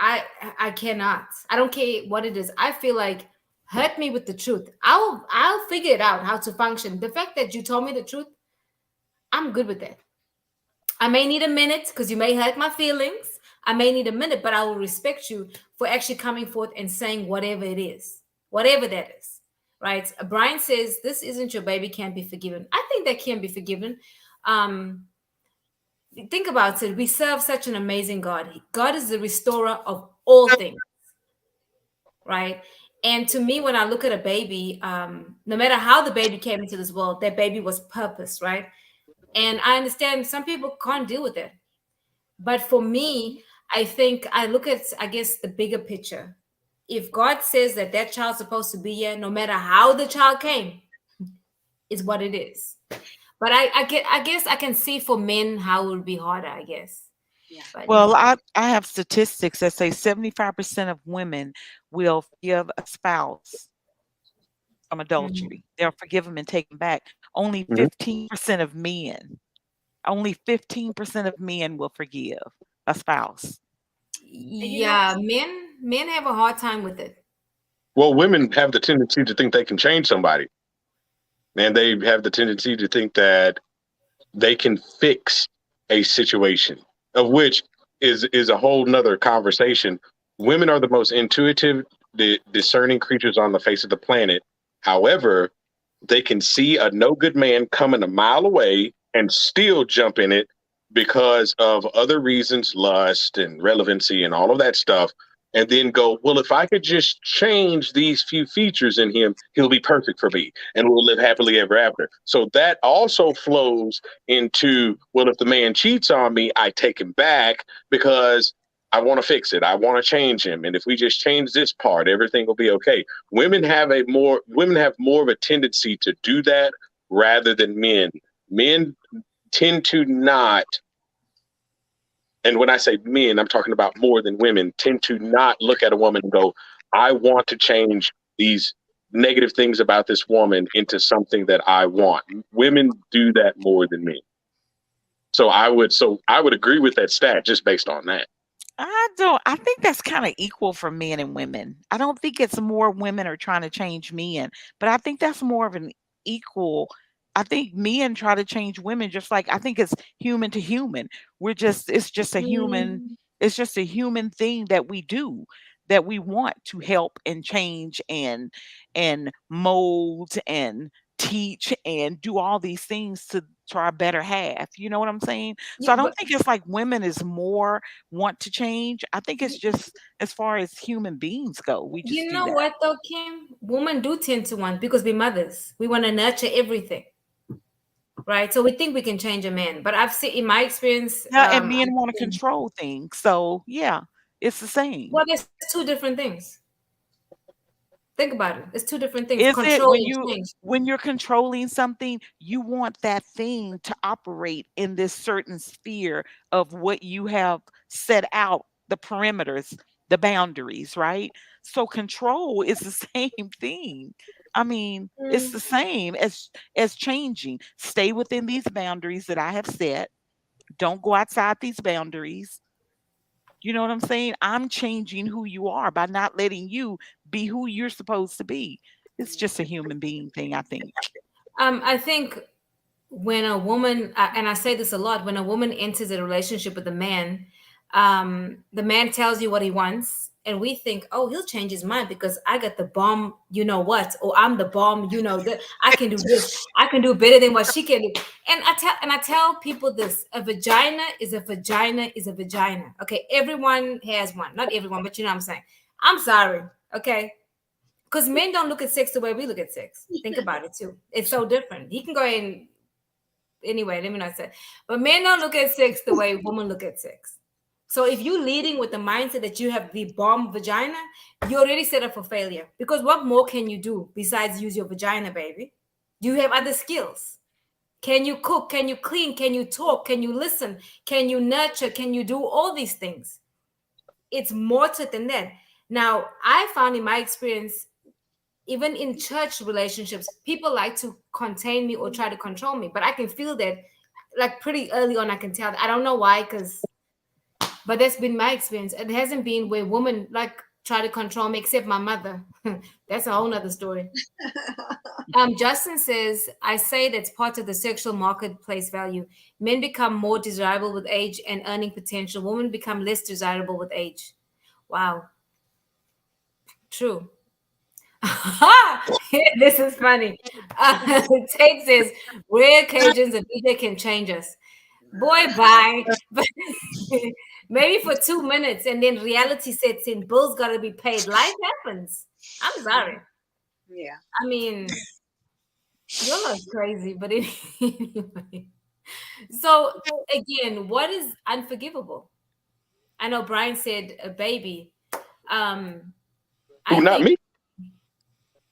I I cannot. I don't care what it is. I feel like hurt me with the truth. I'll figure it out how to function. The fact that you told me the truth, I'm good with that. I may need a minute because you may hurt my feelings. I may need a minute, but I will respect you for actually coming forth and saying whatever it is, whatever that is. Right? Brian says, "This isn't your baby, can't be forgiven." I think that can be forgiven. Um, think about it. We serve such an amazing God. God is the restorer of all things, right? And to me, when I look at a baby, no matter how the baby came into this world, that baby was purpose, right? And I understand some people can't deal with it. But for me, I think I look at, I guess, the bigger picture. If God says that that child's supposed to be here, no matter how the child came, is what it is. But I guess I can see for men how it would be harder, I guess. Yeah. But Well, yeah. I have statistics that say 75% of women will forgive a spouse from Mhm. adultery. They'll forgive them and take them back. Only Mhm. 15% of men. Only 15% of men will forgive a spouse. And you know, Yeah, men have a hard time with it. Well, women have the tendency to think they can change somebody, and they have the tendency to think that they can fix a situation, of which is a whole nother conversation. Women are the most intuitive, discerning creatures on the face of the planet. However, they can see a no good man coming a mile away and still jump in it because of other reasons, lust and relevancy and all of that stuff, and then go, well, if I could just change these few features in him, he'll be perfect for me and we'll live happily ever after. So that also flows into, well, if the man cheats on me, I take him back because I want to fix it. I want to change him. And if we just change this part, everything will be okay. Women have more of a tendency to do that rather than men. Men tend to not, and when I say men, I'm talking about more than women, tend to not look at a woman and go, I want to change these negative things about this woman into something that I want. Women do that more than men. So I would agree with that stat just based on that. I think that's kind of equal for men and women. I don't think it's more women are trying to change men, but I think that's more of an equal. I think men try to change women just like I think it's human to human. It's just a human, Mm, it's just a human thing that we do, that we want to help and change and mold and teach and do all these things to our better half. You know what I'm saying? So yeah, I don't but think it's like women is more want to change. I think it's just as far as human beings go, we just you do know that. what though, Kim? Women do tend to want because we're mothers. We want to nurture everything, right? So we think we can change a man. But I've seen in my experience, Yeah, and men want to control things. So yeah, it's the same. well, there's two different things. Think about it. It's two different things: Is it control and change. when you're controlling something, you want that thing to operate in this certain sphere of what you have set out, the perimeters, the boundaries, right? So control is the same thing. I mean, it's the Mm. same as changing. Stay within these boundaries that I have set. Don't go outside these boundaries. You know what I'm saying? I'm changing who you are by not letting you be who you're supposed to be. It's just a human being thing, I think. I think when a woman, and I say this a lot, when a woman enters a relationship with a man, the man tells you what he wants, and we think, oh, he'll change his mind because I got the bomb, you know what, or I'm the bomb, you know that I can do this, I can do better than what she can do. And I tell people this: a vagina is a vagina is a vagina. Okay, everyone has one, not everyone, but you know what I'm saying. I'm sorry, okay. Because men don't look at sex the way we look at sex. Think about it too. It's so different. He can go ahead and anyway, let me not say. But men don't look at sex the way women look at sex. So if you're leading with the mindset that you have the bomb vagina, you're already set up for failure. Because what more can you do besides use your vagina, baby? Do you have other skills? Can you cook? Can you clean? Can you talk? Can you listen? Can you nurture? Can you do all these things? It's more to it than that. Now, I found in my experience, even in church relationships, people like to contain me or try to control me. But I can feel that like pretty early on. I can tell that. I don't know why, but that's been my experience. It hasn't been where women like try to control me, except my mother. That's a whole nother story. Justin says, I say that's part of the sexual marketplace value. Men become more desirable with age and earning potential. Women become less desirable with age. Wow, true. This is funny. Tate says, rare occasions a DJ can change us. Boy, bye. But maybe for 2 minutes and then reality sets in. Bills got to be paid. Life happens. I'm sorry. yeah. I mean, you're not crazy, but anyway. So, again, what is unforgivable? I know Brian said a baby. Um, I Who, not think, me?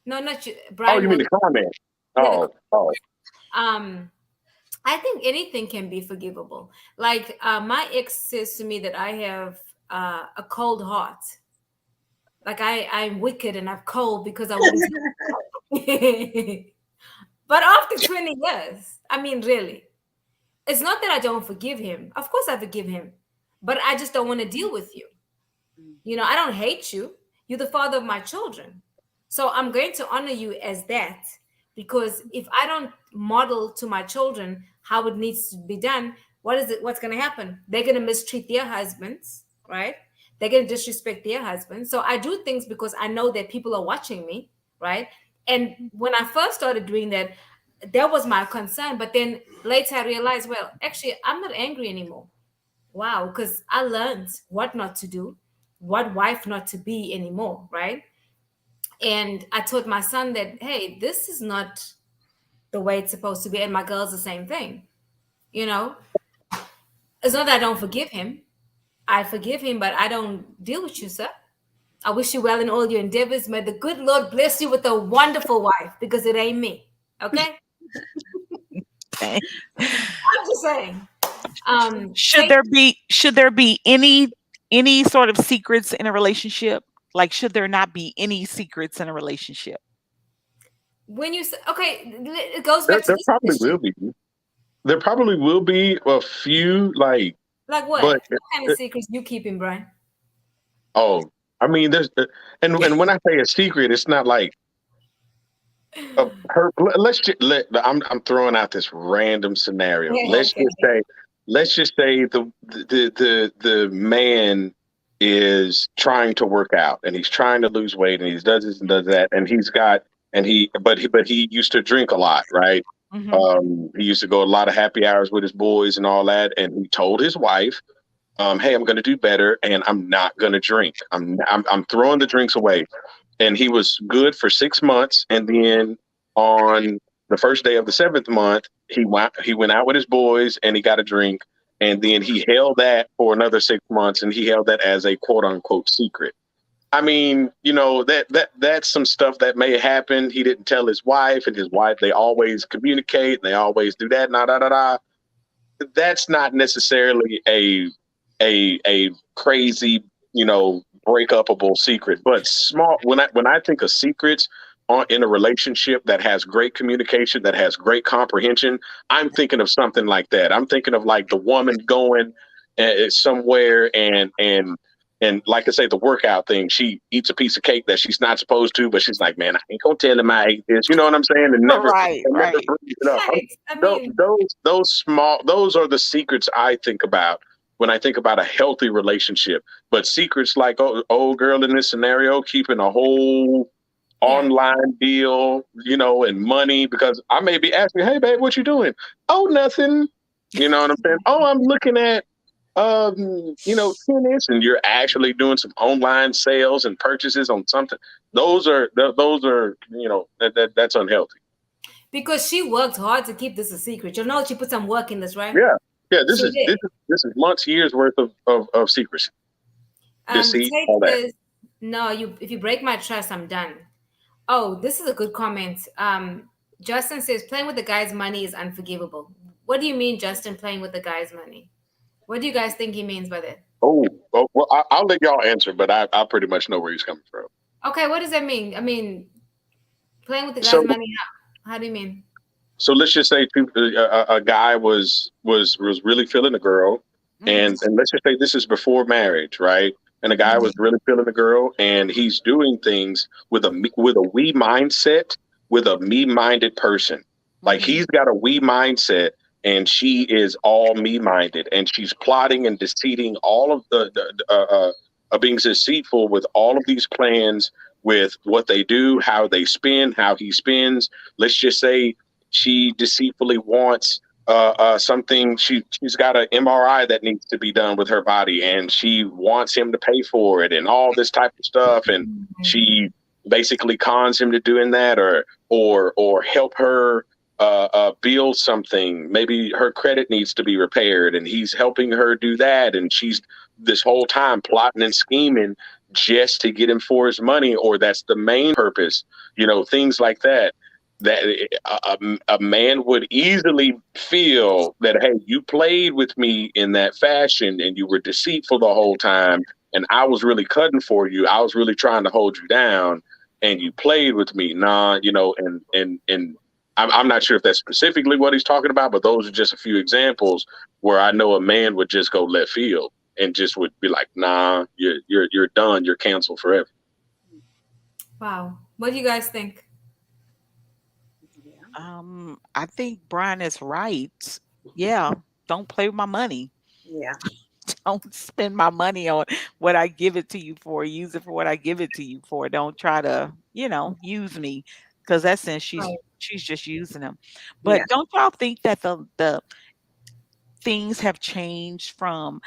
no, not you. Oh, Brian you mean will, the comment? yeah, the, Oh. um, I think anything can be forgivable. Like my ex says to me that I have a cold heart. Like I'm wicked and I'm cold because I wouldn't. But after 20 years, I mean, really, It's not that I don't forgive him. Of course I forgive him, but I just don't want to deal with you. You know, I don't hate you. You're the father of my children. So I'm going to honor you as that, because if I don't model to my children how it needs to be done, what's going to happen? They're going to mistreat their husbands, right? They're going to disrespect their husbands. So I do things because I know that people are watching me, right? And when I first started doing that, that was my concern. But then later I realized, well, actually, I'm not angry anymore. Wow, because I learned what not to do, what wife not to be anymore, right? And I taught my son that, hey, this is not the way it's supposed to be. And my girls, the same thing. You know, it's not that I don't forgive him. I forgive him, but I don't deal with you, sir. I wish you well in all your endeavors. May the good Lord bless you with a wonderful wife, because it ain't me. Okay? Okay. I'm just saying. Should there be any sort of secrets in a relationship? Like, should there not be any secrets in a relationship? When you say, okay, it goes There, back to there this probably question. will be. There probably will be a few, like, Like what? but What kind of secrets you keeping, Brian? oh, I mean, there's, and when I say a secret, it's not like her. Let's just I'm throwing out this random scenario. Yeah, okay. Let's just say the man is trying to work out and he's trying to lose weight and he does this and does that and he's got and he but he used to drink a lot, right? Hmm. He used to go a lot of happy hours with his boys and all that, and he told his wife, "Hey, I'm going to do better, and I'm not going to drink. I'm throwing the drinks away." And he was good for 6 months, and then on the first day of the seventh month, he went out with his boys and he got a drink, and then he held that for another 6 months, and he held that as a quote unquote secret. I mean, you know, that's some stuff that may happen. He didn't tell his wife, and his wife, they always communicate, and they always do that, nah, da da da. That's not necessarily a crazy, you know, break upable secret, but small. When I think of secrets on in a relationship that has great communication, that has great comprehension, I'm thinking of something like that. I'm thinking of like the woman going somewhere and like I say, the workout thing. She eats a piece of cake that she's not supposed to, but she's like, "Man, I ain't gonna tell him I ate this." You know what I'm saying? Right, And never right. brings it up. Right. I mean, Those small, those are the secrets I think about when I think about a healthy relationship. But secrets like old girl in this scenario keeping a whole yeah. online deal, you know, and money, because I may be asking, "Hey, babe, what you doing?" "Oh, nothing." You know what I'm saying? "Oh, I'm looking at you know, tennis," and you're actually doing some online sales and purchases on something. Those are, you know, that's unhealthy. Because she worked hard to keep this a secret. You know, she put some work in this, right? Yeah. Yeah, She did. this is months, years worth of secrecy, deceit, Tate all that. says, no, if you break my trust, I'm done. Oh, this is a good comment. Justin says, playing with the guy's money is unforgivable. What do you mean, Justin, playing with the guy's money? What do you guys think he means by that? Well, I'll let y'all answer, but I pretty much know where he's coming from. Okay, what does that mean? I mean, playing with the guy's So money, how do you mean? so let's just say a guy was really feeling a girl, Hmm. and let's just say this is before marriage, right? And a guy was really feeling the girl, and he's doing things with a we mindset, with a me minded person. Like Hmm. he's got a we mindset, and she is all me minded, and she's plotting and deceiving all of being deceitful with all of these plans, with what they do, how they spend, how he spends. Let's just say she deceitfully wants something. She's got an MRI that needs to be done with her body, and she wants him to pay for it, and all this type of stuff. And she basically cons him to doing that, or help her build something. Maybe her credit needs to be repaired, and he's helping her do that. And she's this whole time plotting and scheming just to get him for his money, or that's the main purpose. You know, things like that, that a man would easily feel that, hey, you played with me in that fashion and you were deceitful the whole time, and I was really cutting for you, I was really trying to hold you down, and you played with me. Nah, you know, and I'm not sure if that's specifically what he's talking about, but those are just a few examples where I know a man would just go left field and just would be like, "Nah, you're done. You're canceled forever." Wow. What do you guys think? Yeah. I think Brian is right. Yeah, don't play with my money. Yeah. Don't spend my money on what I give it to you for. Use it for what I give it to you for. Don't try to, use me, because that's sense Right. she's just using them. Yeah. But don't y'all think that the things have changed from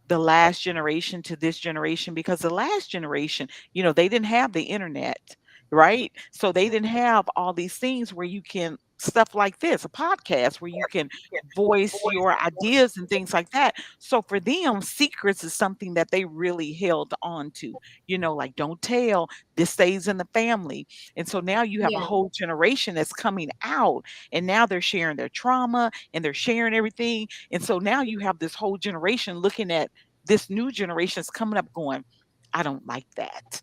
the last generation to this generation? Because the last generation, they didn't have the internet, right? So they didn't have all these things where you can stuff like this, a podcast where you can voice your ideas and things like that. So for them, secrets is something that they really held on to. Like, don't tell, this stays in the family. And so now you have a Yeah. whole generation that's coming out, and now they're sharing their trauma and they're sharing everything. And so now you have this whole generation looking at this new generation that's coming up going, I don't like that.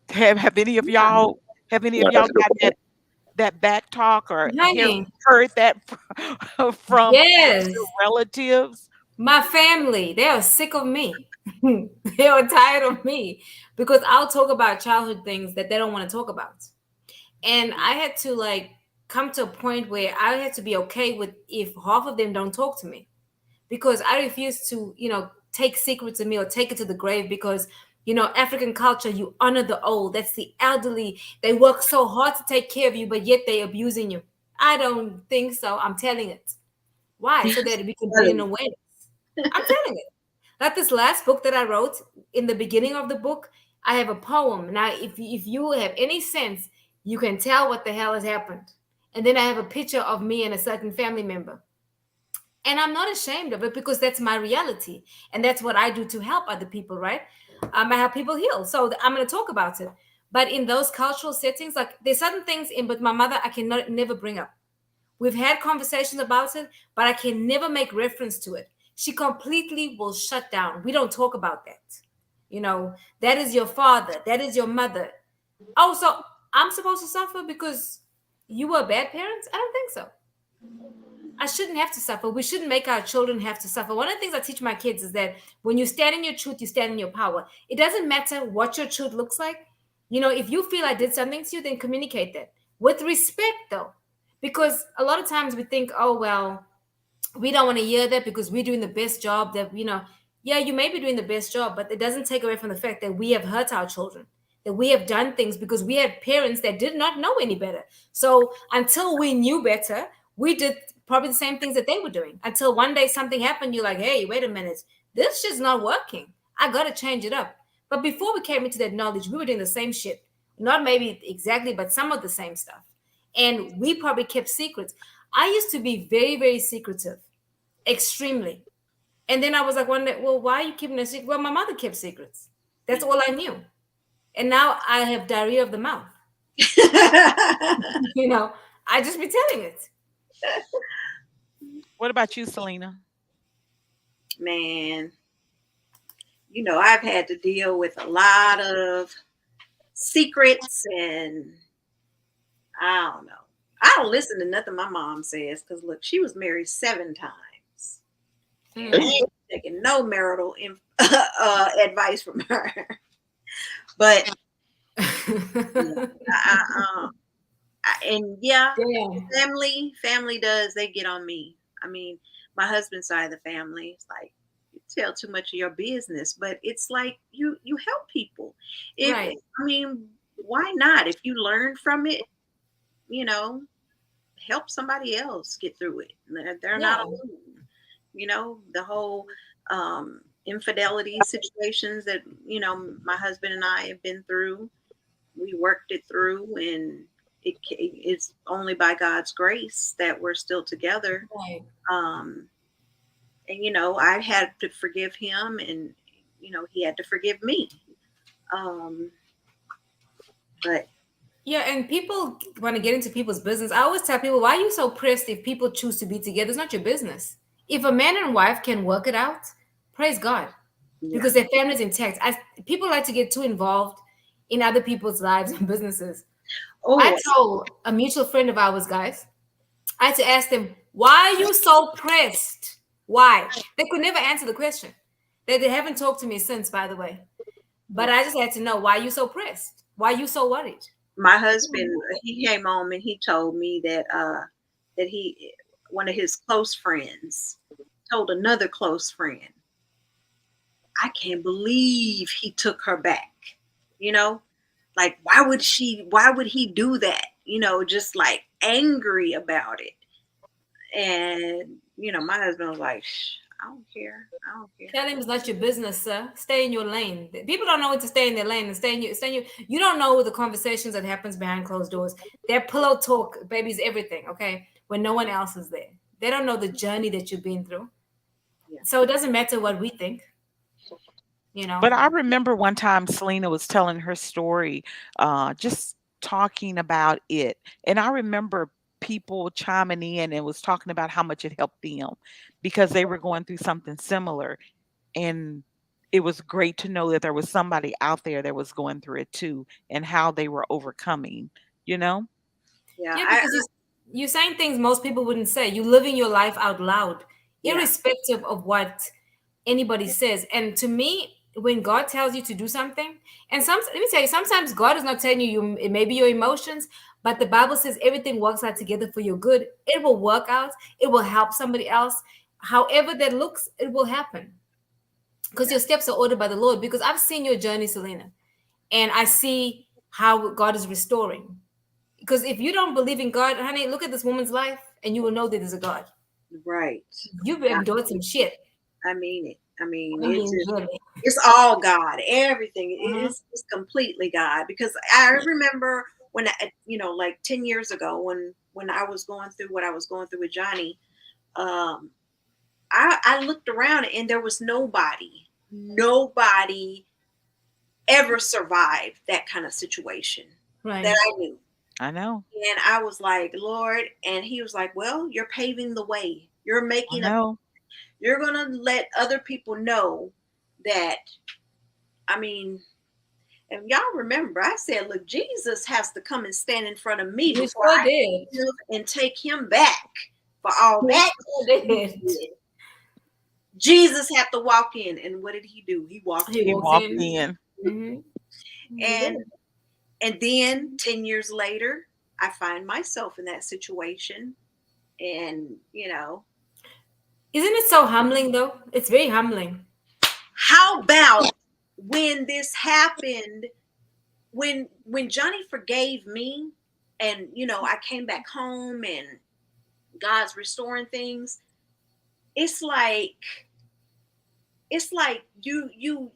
Have any of Yeah. y'all have any Yeah, of that's y'all a good got point. that back talk or Honey, heard that from your yes. relatives? My family, they are sick of me. They are tired of me because I'll talk about childhood things that they don't want to talk about. And I had to like come to a point where I had to be okay with if half of them don't talk to me, because I refuse to, take secrets of me or take it to the grave, because African culture, you honor the old. That's the elderly. They work so hard to take care of you, but yet they abusing you. I don't think so. I'm telling it. Why? So that we can bring in Really. awareness. I'm telling it. Like this last book that I wrote, in the beginning of the book, I have a poem. Now, if you have any sense, you can tell what the hell has happened. And then I have a picture of me and a certain family member. And I'm not ashamed of it, because that's my reality. And that's what I do to help other people, right? I help people heal. So I'm going to talk about it. But in those cultural settings, like there's certain things in, but my mother, I cannot never bring up. We've had conversations about it, but I can never make reference to it. She completely will shut down. We don't talk about that. That is your father, that is your mother. Oh, so I'm supposed to suffer because you were a bad parent? I don't think so. I shouldn't have to suffer. We shouldn't make our children have to suffer. One of the things I teach my kids is that when you stand in your truth, you stand in your power. It doesn't matter what your truth looks like. If you feel I did something to you, then communicate that with respect, though. Because a lot of times we think, oh, well, we don't want to hear that because we're doing the best job that, yeah, you may be doing the best job, but it doesn't take away from the fact that we have hurt our children, that we have done things because we had parents that did not know any better. So until we knew better, we did probably the same things that they were doing, until one day something happened. You're like, hey, wait a minute, this shit's not working. I got to change it up. But before we came into that knowledge, we were doing the same shit. Not maybe exactly, but some of the same stuff. And we probably kept secrets. I used to be very, very secretive, extremely. And then I was like, one day, well, why are you keeping a secret? Well, my mother kept secrets. That's all I knew. And now I have diarrhea of the mouth. you know, I just be telling it. What about you, Salina? Man, I've had to deal with a lot of secrets, and I don't know. I don't listen to nothing my mom says, because look, she was married 7 times. And I ain't taking no marital advice from her. But and yeah, Damn. family does, they get on me. I mean, my husband's side of the family, it's like, you tell too much of your business, but it's like you help people. Right. I mean, why not? If you learn from it, you know, help somebody else get through it. They're not Yeah. alone. The whole infidelity situations that my husband and I have been through, we worked it through, and it's only by God's grace that we're still together. Right. And I had to forgive him, and he had to forgive me. But Yeah, and people want to get into people's business. I always tell people, why are you so pressed if people choose to be together? It's not your business. If a man and wife can work it out, praise God, yeah. because their family's intact. People like to get too involved in other people's lives and businesses. I Oh, told a mutual friend of ours, guys, I had to ask them, why are you so pressed? Why? They could never answer the question. They haven't talked to me since, by the way. But Yeah. I just had to know, why are you so pressed? Why are you so worried? My husband, he came home and he told me that he one of his close friends told another close friend, I can't believe he took her back. You know, like why would he do that? Just like angry about it. And my husband was like, Shh, I don't care. I don't care. Tell him it's not your business, sir. Stay in your lane. People don't know what to stay in their lane and stay in your. You don't know the conversations that happens behind closed doors. Their pillow talk, baby's everything. Okay, when no one else is there, they don't know the journey that you've been through. Yeah. So it doesn't matter what we think. You know. But I remember one time Selena was telling her story, just talking about it. And I remember people chiming in and was talking about how much it helped them because they were going through something similar. And it was great to know that there was somebody out there that was going through it too and how they were overcoming, you know? Yeah. Yeah, because you're saying things most people wouldn't say. You're living your life out loud, Yeah. irrespective of what anybody says. And to me, when God tells you to do something, and let me tell you, sometimes God is not telling you, it may be your emotions, but the Bible says everything works out together for your good. It will work out, it will help somebody else. However that looks, it will happen. Because your steps are ordered by the Lord. Because I've seen your journey, Selena, and I see how God is restoring. Because if you don't believe in God, honey, look at this woman's life and you will know that there's a God. Right. You've I, endured some shit. I mean it. I mean, I mean, really. it's all God. Everything Mhm. is completely God. Because I remember when like 10 years ago when I was going through what I was going through with Johnny, um, I looked around and there was nobody ever survived that kind of situation that Right. I knew. I know. And I was like, Lord, and he was like, well, you're paving the way. I know. You're going to let other people know that, I mean, and y'all remember, I said, look, Jesus has to come and stand in front of me You before sure I did. live and take him back for all You that sure he did. did. Jesus had to walk in. And what did he do? He walked He in. He walks walked in. in. Hmm. He did. And then 10 years later, I find myself in that situation. And, Isn't it so humbling though? It's very humbling. how about when this happened, when Johnny forgave me and, I came back home and God's restoring things, it's like you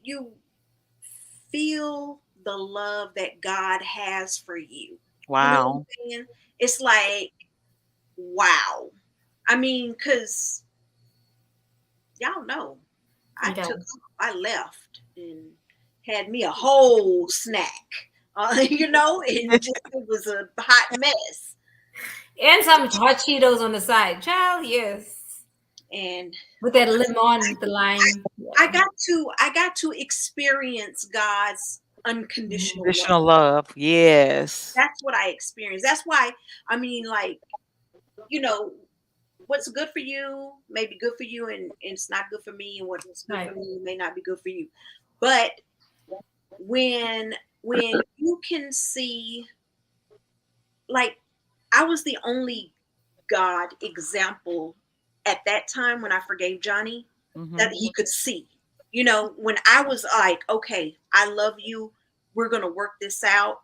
feel the love that God has for you. You know what I'm Wow. saying? It's like, wow. I mean, because y'all know, Okay. I left and had me a whole snack, and just, it was a hot mess. And some hot Cheetos on the side. Child, yes. And With that lemon, with the lime. I Yeah. got to experience God's unconditional love. Additional love. Yes. That's what I experienced. That's why, I mean, like, you know, what's good for you may be good for you, and it's not good for me, and what's good for Right. me may not be good for you. But when you can see, like, I was the only God example at that time when I forgave Johnny that Hmm. he could see. When I was like, okay, I love you, we're gonna work this out.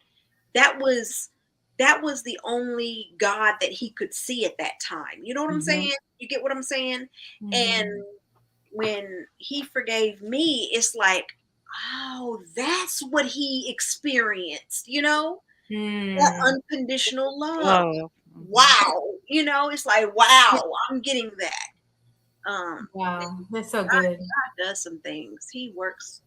That was the only God that he could see at that time. You know what I'm Hmm. saying? You get what I'm saying? And Mhm. when he forgave me, it's like, oh, that's what he experienced, that Hmm. unconditional love. Love. Hmm. Wow. It's like, wow, I'm getting that. Wow, that's so God, good. God does some things. He works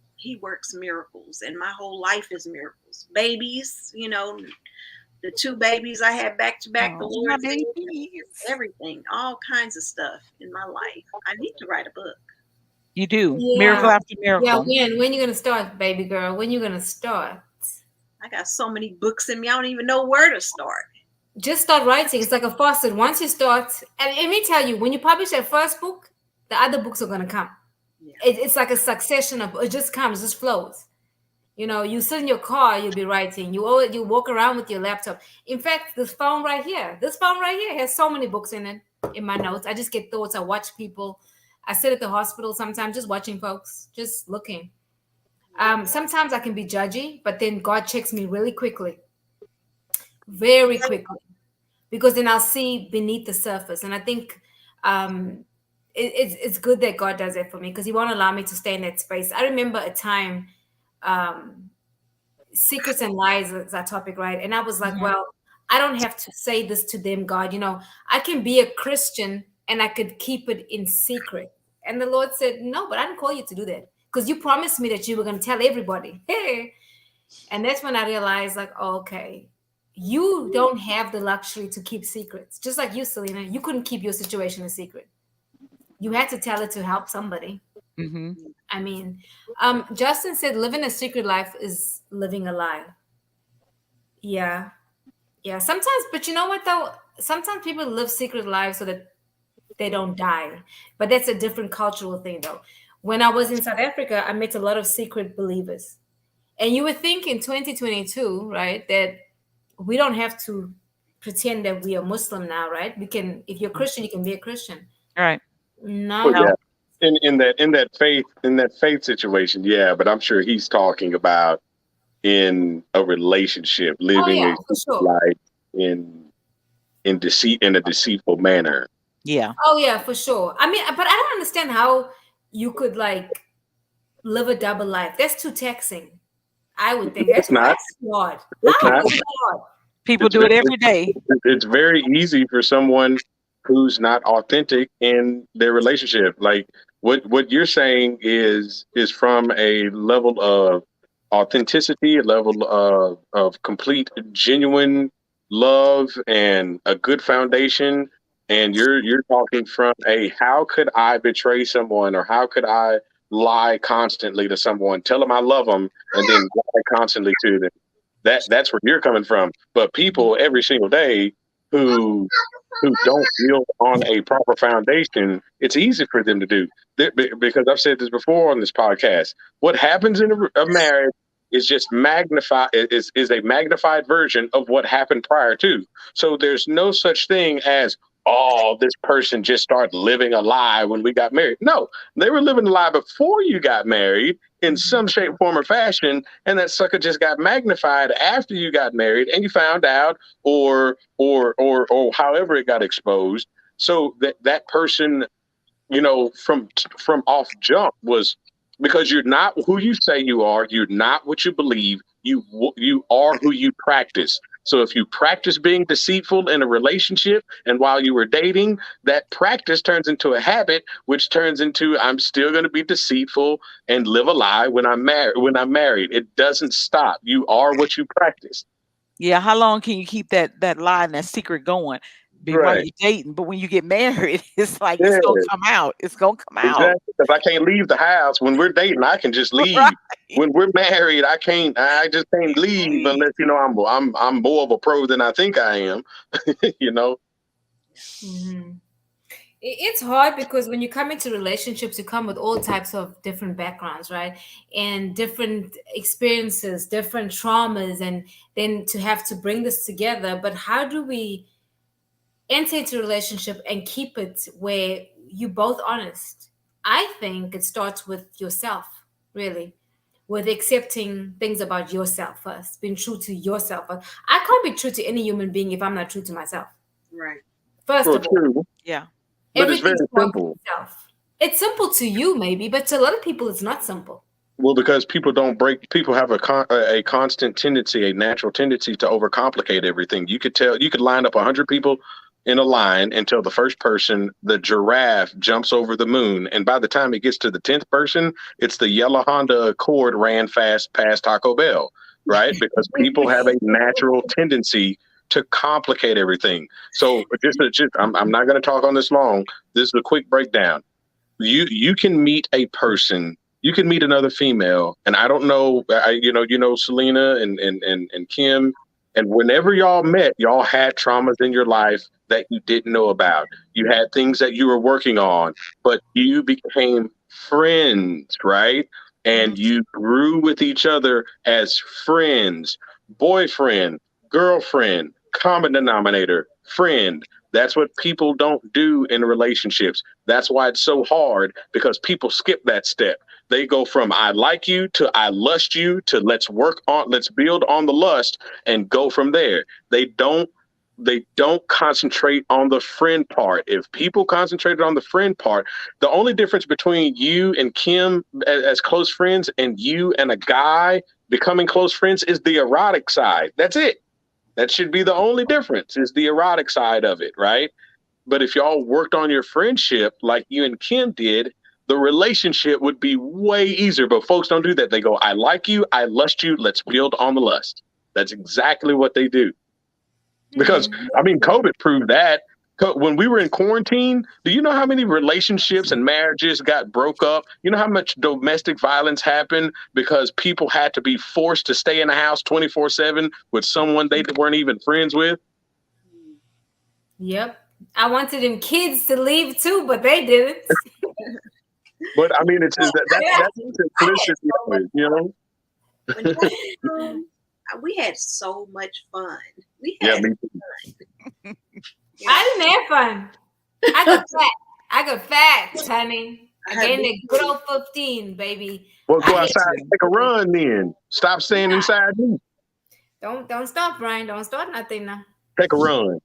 miracles, and my whole life is miracles. Babies, the two babies I had back to back, the Oh, my Lord saved babies. everything, all kinds of stuff in my life. I need to write a book. You do. Yeah. Miracle after Yeah, miracle. when you gonna start, baby girl? When you gonna start? I got so many books in me, I don't even know where to start. just start writing. It's like a faucet. Once you start, and let me tell you, when you publish that first book, the other books are gonna come. Yeah. It's like a succession of it just comes, just flows. You know, you sit in your car, you'll be writing. You walk around with your laptop. In fact, this phone right here has so many books in it. In my notes, I just get thoughts. I watch people. I sit at the hospital sometimes, just watching folks, just looking. Sometimes I can be judgy, but then God checks me really quickly, very quickly, because then I'll see beneath the surface. And I think it's good that God does that for me because He won't allow me to stay in that space. I remember a time, um, secrets and lies is our topic, right? And I was like, Mhm. well, I don't have to say this to them, God. You know, I can be a Christian and I could keep it in secret. And the Lord said, no, but I didn't call you to do that because you promised me that you were going to tell everybody. And that's when I realized, like, oh, okay, you don't have the luxury to keep secrets. Just like you, Salina, you couldn't keep your situation a secret. You had to tell it to help somebody. Mhm. I mean, Justin said living a secret life is living a lie. Yeah. Yeah. Sometimes, but you know what though? Sometimes people live secret lives so that they don't die. But that's a different cultural thing though. When I was in South Africa, I met a lot of secret believers. And you would think in 2022, right, that we don't have to pretend that we are Muslim now, right? We can, if you're Christian, you can be a Christian. Right. Well, No. No. yeah. In that faith situation, yeah. But I'm sure he's talking about in a relationship, Oh living yeah, a for sure. life in deceit in a deceitful manner. Yeah. Oh yeah, for sure. I mean, but I don't understand how you could like live a double life. That's too taxing. I would think It's not. that's hard. It's How not. is that hard? People It's do very, it every day. it's very easy for someone who's not authentic in their relationship. Like what you're saying is from a level of authenticity, a level of complete genuine love and a good foundation. And you're talking from a how could I betray someone or how could I lie constantly to someone, tell them I love them, and then lie constantly to them. That's where you're coming from. But people every single day who who don't build on a proper foundation, it's easy for them to do. Because I've said this before on this podcast. What happens in a marriage is just magnified is a magnified version of what happened prior to. So there's no such thing as oh, this person just started living a lie when we got married. No, they were living a lie before you got married in some shape, form, or fashion, and that sucker just got magnified after you got married and you found out, or however it got exposed. So that person, from off jump was because you're not who you say you are. You're not what you believe. You are who you practice. So if you practice being deceitful in a relationship, and while you were dating, that practice turns into a habit, which turns into I'm still going to be deceitful and live a lie when I'm married. When I'm married, it doesn't stop. You are what you practice. Yeah. How long can you keep that lie and that secret going? Be while Right. you're dating, but when you get married, it's like it's gonna Yeah. come out. It's gonna come out. Exactly, because I can't leave the house. When we're dating, I can just leave. Right. When we're married, I can't. I just can't leave unless I'm more of a pro than I think I am. you know. Mhm. It's hard because when you come into relationships, you come with all types of different backgrounds, right? And different experiences, different traumas, and then to have to bring this together. But how do we enter into a relationship and keep it where you both honest? I think it starts with yourself, really, with accepting things about yourself first, being true to yourself. I can't be true to any human being if I'm not true to myself. Right. First Well, of all, true, Yeah. but it's very everything starts with simple. yourself. It's simple to you, maybe, but to a lot of people, it's not simple. Well, because people don't break. People have a constant tendency, a natural tendency to overcomplicate everything. You could tell. You could line up 100 people in a line until the first person, the giraffe, jumps over the moon, and by the time it gets to the 10th person, it's the yellow Honda Accord ran fast past Taco Bell, right? Because people have a natural tendency to complicate everything. So I'm not going to talk on this long. This is a quick breakdown. You can meet a person, you can meet another female, and I don't know, Selena and Kim And whenever y'all met, y'all had traumas in your life that you didn't know about. You had things that you were working on, but you became friends, right? And you grew with each other as friends, boyfriend, girlfriend, common denominator, friend. That's what people don't do in relationships. That's why it's so hard, because people skip that step. They go from I like you to I lust you to let's build on the lust and go from there. They don't concentrate on the friend part. If people concentrated on the friend part, the only difference between you and Kim as close friends and you and a guy becoming close friends is the erotic side. That's it. That should be the only difference, is the erotic side of it, right? But if y'all worked on your friendship like you and Kim did, the relationship would be way easier. But folks don't do that. They go, I like you, I lust you, let's build on the lust. That's exactly what they do. Because, I mean, COVID proved that. When we were in quarantine, do you know how many relationships and marriages got broke up? You know how much domestic violence happened because people had to be forced to stay in the house 24/7 with someone they weren't even friends with? Yep. I wanted them kids to leave too, but they didn't. But I mean, that's simplicity of it, you know? We had so much fun. We Yeah, had me too. fun. I didn't have fun. I got fat, honey. I gained a good old 15, baby. Well, go outside and take a run then. Stop staying inside me. Don't stop, Brian. Don't start nothing now. Take a run.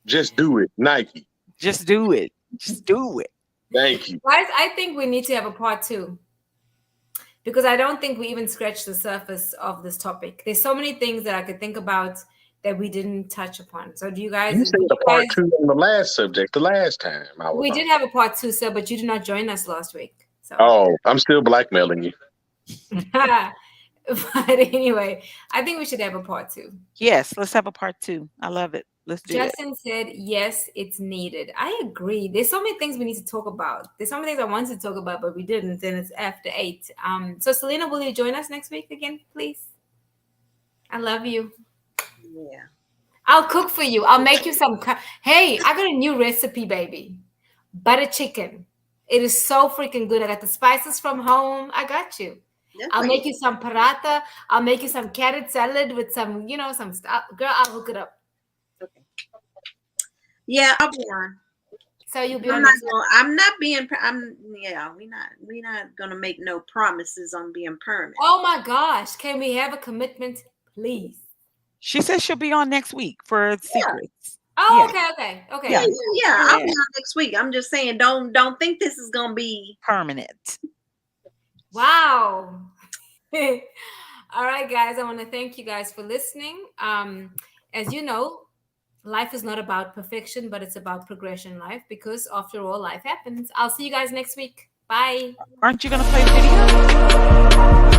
Just do it. Nike. Just do it. Just do it. Thank you. Guys, I think we need to have a part 2. Because I don't think we even scratched the surface of this topic. There's so many things that I could think about that we didn't touch upon. So do you guys? You said a part 2 on the last subject the last time. We did have a part 2, sir, but you did not join us last week. So. Oh, I'm still blackmailing you. But anyway, I think we should have a part 2. Yes, let's have a part 2. I love it. Let's do it. Justin said, yes, it's needed. I agree. There's so many things we need to talk about. There's so many things I wanted to talk about, but we didn't, and it's after 8. So Salina, will you join us next week again, please? I love you. Yeah. I'll cook for you. I'll make you some. Hey, I got a new recipe, baby. Butter chicken. It is so freaking good. I got the spices from home. I got you. I'll make you some paratha. I'll make you some carrot salad with some, some stuff. Girl, I'll hook it up. Okay. Yeah, I'll be on. So you'll be I'm on. We're not gonna make no promises on being permanent. Oh my gosh. Can we have a commitment, please? She says she'll be on next week for secrets. Oh, Yeah. okay. Yeah, I'll be on next week. I'm just saying, don't think this is gonna be Permanent. Wow. All right, guys. I want to thank you guys for listening. As you know, life is not about perfection, but it's about progression in life, because after all, life happens. I'll see you guys next week. Bye. Aren't you going to play the video?